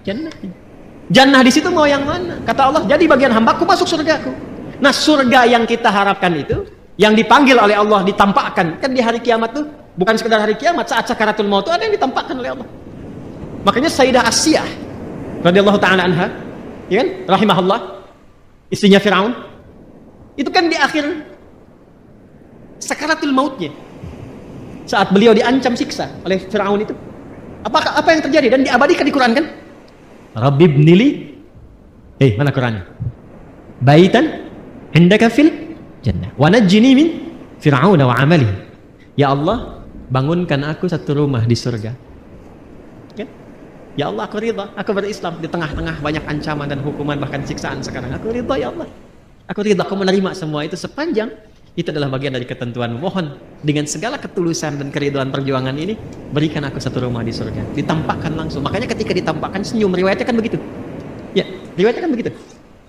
jannati. Jannah di situ mau yang mana? Kata Allah, jadi bagian hambaku masuk surgaku. Nah, surga yang kita harapkan itu yang dipanggil oleh Allah, ditampakkan kan di hari kiamat tuh, bukan sekedar hari kiamat, saat sakaratul maut itu ada yang ditampakkan oleh Allah. Makanya Sayyidah Asyah radhiyallahu taala anha, ya kan, rahimahullah, istrinya Firaun, itu kan di akhir sakaratul mautnya, saat beliau diancam siksa oleh Firaun itu, apa yang terjadi dan diabadikan di Quran kan? Rabbi ibnili, mana Qurannya? Baitan indaka fil jannah wa najjini min fir'aun wa amalihi. Ya Allah, bangunkan aku satu rumah di surga. Kan? Ya Allah, aku ridha, aku berislam di tengah-tengah banyak ancaman dan hukuman bahkan siksaan sekarang. Aku ridha ya Allah. Aku ridha, aku menerima semua itu sepanjang itu adalah bagian dari ketentuan. Mohon dengan segala ketulusan dan keridhaan perjuangan ini, berikan aku satu rumah di surga. Ditampakkan langsung. Makanya ketika ditampakkan senyum, riwayatnya kan begitu. Ya, riwayatnya kan begitu.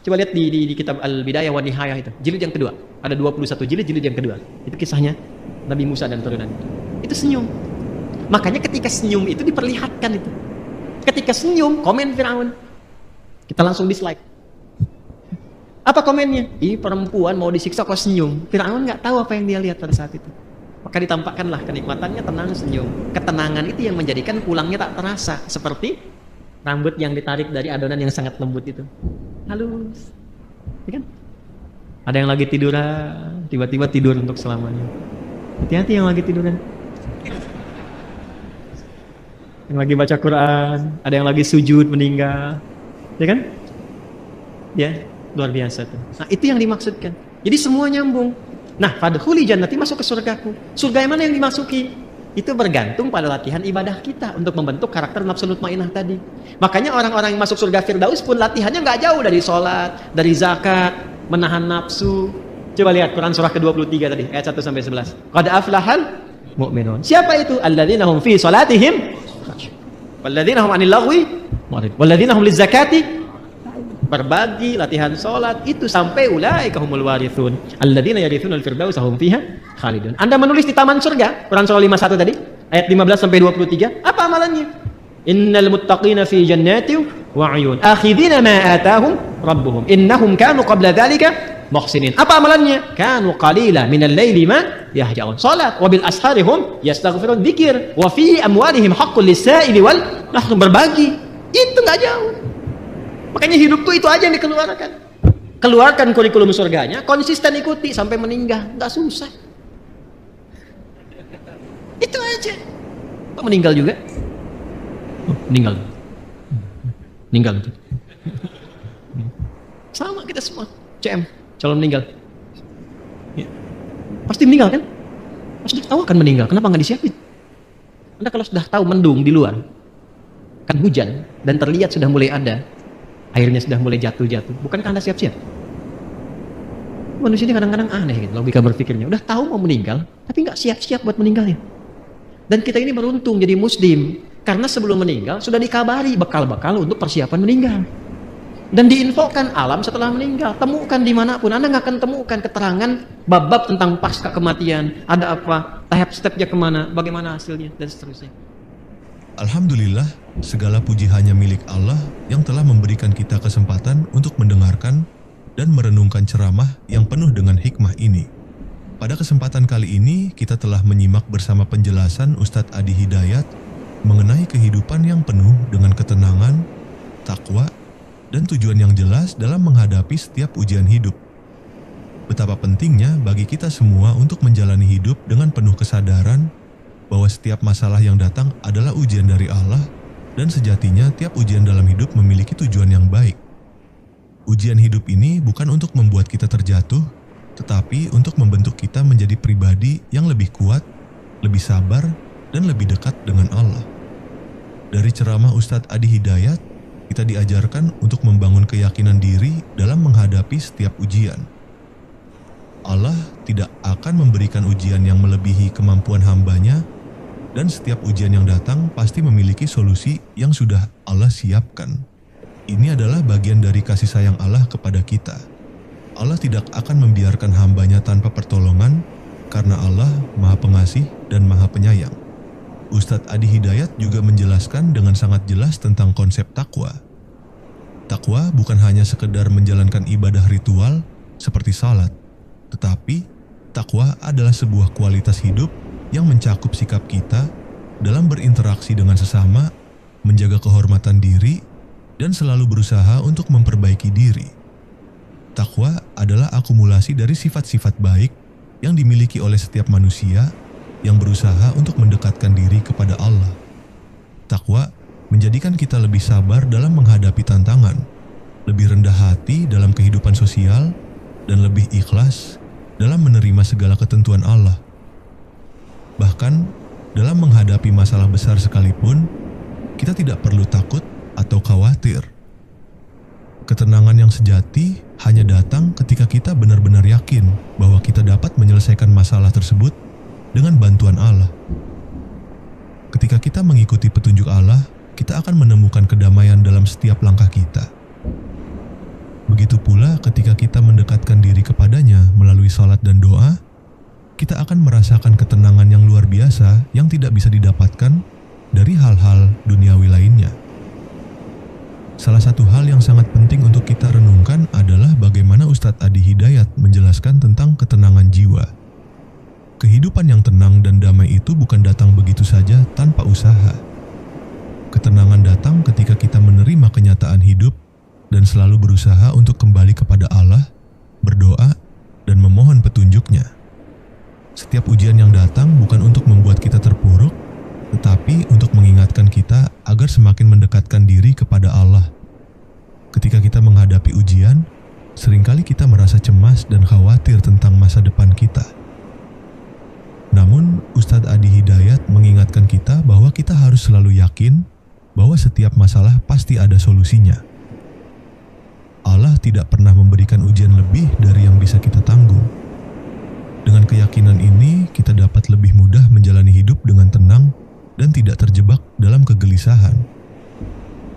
Coba lihat di kitab Al-Bidayah wa Nihayah itu, jilid yang kedua. Ada 21 jilid yang kedua. Itu kisahnya Nabi Musa dan turunan. Itu senyum. Makanya ketika senyum itu diperlihatkan itu. Ketika senyum, komen Firaun. Kita langsung dislike. Apa komennya? Ih, perempuan mau disiksa kok senyum. Firaun nggak tahu apa yang dia lihat pada saat itu. Maka ditampakkanlah kenikmatannya, tenang, senyum. Ketenangan itu yang menjadikan pulangnya tak terasa. Seperti rambut yang ditarik dari adonan yang sangat lembut itu. Halus, ya kan? Ada yang lagi tiduran, tiba-tiba tidur untuk selamanya. Hati-hati yang lagi tiduran. Yang lagi baca Quran, ada yang lagi sujud meninggal, ya kan? Ya, luar biasa tuh. Nah, itu yang dimaksudkan. Jadi semua nyambung. Nah, fadkhuli jannati, masuk ke surgaku. Surga yang mana yang dimasuki? Itu bergantung pada latihan ibadah kita untuk membentuk karakter nafsul mutmainnah tadi. Makanya orang-orang yang masuk surga Firdaus pun latihannya nggak jauh dari sholat, dari zakat, menahan nafsu. Coba lihat Quran surah ke-23 tadi, ayat 1 sampai 11. Qad aflahal mu'minun. Siapa itu? Alladzina hum fi sholatihim walladzina hum 'anil lagwi mu'ridun walladzina hum lizakati. Berbagi latihan sholat itu sampai ulaika humul warithun alladzina yarithunal firdausa hum fiha khalidun. Anda menulis di taman surga, Quran surah 51 tadi, ayat 15 sampai 23. Apa amalannya? Innal muttaqina fi jannatin wa 'uyun akhidina ma atahum rabbuhum innahum kanu qabla dzalika muhsinin. Apa amalannya? Kanu qalila minal laili ma Ya jawab salat, wabil asharihum yastaghfirun, dzikir, wa fi amwalihim haqqul lis-sa'ili wal mahrum, berbagi. Itu nggak jauh. Makanya hidup tuh itu aja yang dikeluarkan. Keluarkan kurikulum surganya, konsisten ikuti sampai meninggal, nggak susah. Itu aja. Kok meninggal juga? Oh, meninggal. Meninggal. Sama kita semua. CM, calon meninggal. Ya. Pasti meninggal kan? Sudah tahu akan meninggal, kenapa nggak disiapin? Anda kalau sudah tahu mendung di luar, kan hujan, dan terlihat sudah mulai ada, airnya sudah mulai jatuh-jatuh, bukankah Anda siap-siap? Manusia ini kadang-kadang aneh gitu, logika berpikirnya. Udah tahu mau meninggal, tapi nggak siap-siap buat meninggalnya. Dan kita ini beruntung jadi muslim, karena sebelum meninggal sudah dikabari bekal-bekal untuk persiapan meninggal. Dan diinfokan alam setelah meninggal. Temukan dimanapun, Anda nggak akan temukan keterangan bab-bab tentang pasca kematian. Ada apa, tahap stepnya kemana, bagaimana hasilnya, dan seterusnya. Alhamdulillah, segala puji hanya milik Allah yang telah memberikan kita kesempatan untuk mendengarkan dan merenungkan ceramah yang penuh dengan hikmah ini. Pada kesempatan kali ini, kita telah menyimak bersama penjelasan Ustadz Adi Hidayat mengenai kehidupan yang penuh dengan ketenangan, takwa, dan tujuan yang jelas dalam menghadapi setiap ujian hidup. Betapa pentingnya bagi kita semua untuk menjalani hidup dengan penuh kesadaran bahwa setiap masalah yang datang adalah ujian dari Allah, dan sejatinya tiap ujian dalam hidup memiliki tujuan yang baik. Ujian hidup ini bukan untuk membuat kita terjatuh, tetapi untuk membentuk kita menjadi pribadi yang lebih kuat, lebih sabar, dan lebih dekat dengan Allah. Dari ceramah Ustadz Adi Hidayat, kita diajarkan untuk membangun keyakinan diri dalam menghadapi setiap ujian. Allah tidak akan memberikan ujian yang melebihi kemampuan hambanya, dan setiap ujian yang datang pasti memiliki solusi yang sudah Allah siapkan. Ini adalah bagian dari kasih sayang Allah kepada kita. Allah tidak akan membiarkan hambanya tanpa pertolongan, karena Allah Maha Pengasih dan Maha Penyayang. Ustadz Adi Hidayat juga menjelaskan dengan sangat jelas tentang konsep takwa. Takwa bukan hanya sekedar menjalankan ibadah ritual seperti salat, tetapi takwa adalah sebuah kualitas hidup yang mencakup sikap kita dalam berinteraksi dengan sesama, menjaga kehormatan diri, dan selalu berusaha untuk memperbaiki diri. Takwa adalah akumulasi dari sifat-sifat baik yang dimiliki oleh setiap manusia yang berusaha untuk mendekatkan diri kepada Allah. Takwa menjadikan kita lebih sabar dalam menghadapi tantangan, lebih rendah hati dalam kehidupan sosial, dan lebih ikhlas dalam menerima segala ketentuan Allah. Bahkan, dalam menghadapi masalah besar sekalipun, kita tidak perlu takut atau khawatir. Ketenangan yang sejati hanya datang ketika kita benar-benar yakin bahwa kita dapat menyelesaikan masalah tersebut dengan bantuan Allah. Ketika kita mengikuti petunjuk Allah, kita akan menemukan kedamaian dalam setiap langkah kita. Begitu pula ketika kita mendekatkan diri kepadanya melalui salat dan doa, kita akan merasakan ketenangan yang luar biasa yang tidak bisa didapatkan dari hal-hal duniawi lainnya. Salah satu hal yang sangat penting untuk kita renungkan adalah bagaimana Ustadz Adi Hidayat menjelaskan tentang ketenangan jiwa. Kehidupan yang tenang dan damai itu bukan datang begitu saja tanpa usaha. Ketenangan datang ketika kita menerima kenyataan hidup dan selalu berusaha untuk kembali kepada Allah, berdoa, dan memohon petunjuknya. Setiap ujian yang datang bukan untuk membuat kita terpuruk, tetapi untuk mengingatkan kita agar semakin mendekatkan diri kepada Allah. Ketika kita menghadapi ujian, seringkali kita merasa cemas dan khawatir tentang masa depan kita. Namun, Ustadz Adi Hidayat mengingatkan kita bahwa kita harus selalu yakin bahwa setiap masalah pasti ada solusinya. Allah tidak pernah memberikan ujian lebih dari yang bisa kita tanggung. Dengan keyakinan ini, kita dapat lebih mudah menjalani hidup dengan tenang dan tidak terjebak dalam kegelisahan.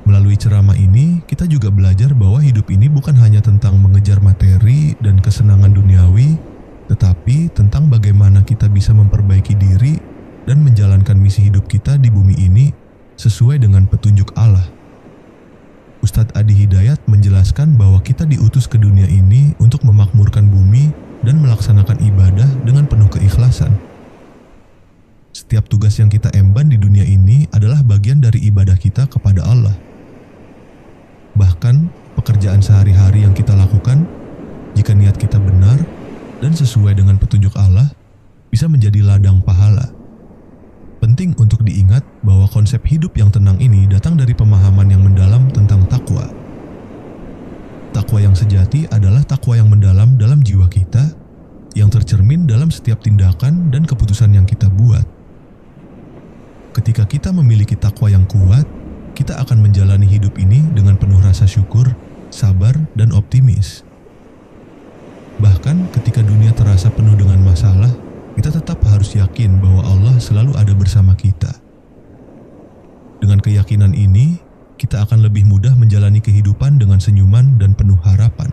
Melalui ceramah ini, kita juga belajar bahwa hidup ini bukan hanya tentang mengejar materi dan kesenangan duniawi, tetapi tentang bagaimana kita bisa memperbaiki diri dan menjalankan misi hidup kita di bumi ini sesuai dengan petunjuk Allah. Ustadz Adi Hidayat menjelaskan bahwa kita diutus ke dunia ini untuk memakmurkan bumi dan melaksanakan ibadah dengan penuh keikhlasan. Setiap tugas yang kita emban di dunia ini adalah bagian dari ibadah kita kepada Allah. Bahkan, pekerjaan sehari-hari yang kita lakukan, jika niat kita benar dan sesuai dengan petunjuk Allah, bisa menjadi ladang pahala. Penting untuk diingat bahwa konsep hidup yang tenang ini datang dari pemahaman yang mendalam tentang takwa. Takwa yang sejati adalah takwa yang mendalam dalam jiwa kita, yang tercermin dalam setiap tindakan dan keputusan yang kita buat. Ketika kita memiliki takwa yang kuat, kita akan menjalani hidup ini dengan penuh rasa syukur, sabar, dan optimis. Bahkan ketika dunia terasa penuh dengan masalah, kita tetap harus yakin bahwa Allah selalu ada bersama kita. Dengan keyakinan ini, kita akan lebih mudah menjalani kehidupan dengan senyuman dan penuh harapan.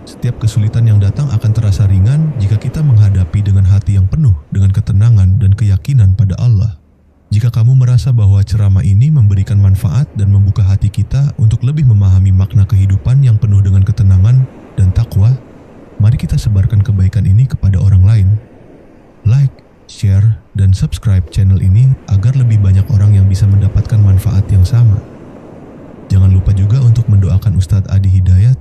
Setiap kesulitan yang datang akan terasa ringan jika kita menghadapi dengan hati yang penuh dengan ketenangan dan keyakinan pada Allah. Jika kamu merasa bahwa ceramah ini memberikan manfaat dan membuka hati kita untuk lebih memahami makna kehidupan yang penuh dengan ketenangan dan takwa, mari kita sebarkan kebaikan ini kepada orang lain. Like, share, dan subscribe channel ini agar lebih banyak orang yang bisa mendapatkan manfaat yang sama. Jangan lupa juga untuk mendoakan Ustadz Adi Hidayat.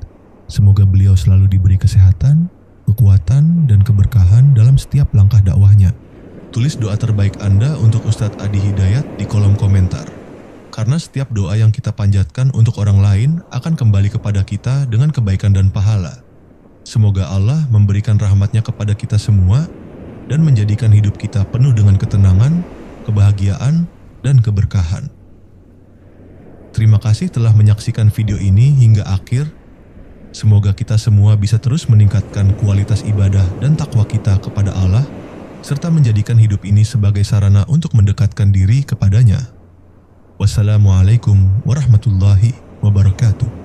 Semoga beliau selalu diberi kesehatan, kekuatan, dan keberkahan dalam setiap langkah dakwahnya. Tulis doa terbaik Anda untuk Ustadz Adi Hidayat di kolom komentar. Karena setiap doa yang kita panjatkan untuk orang lain akan kembali kepada kita dengan kebaikan dan pahala. Semoga Allah memberikan rahmatnya kepada kita semua dan menjadikan hidup kita penuh dengan ketenangan, kebahagiaan, dan keberkahan. Terima kasih telah menyaksikan video ini hingga akhir. Semoga kita semua bisa terus meningkatkan kualitas ibadah dan takwa kita kepada Allah, serta menjadikan hidup ini sebagai sarana untuk mendekatkan diri kepadanya. Wassalamualaikum warahmatullahi wabarakatuh.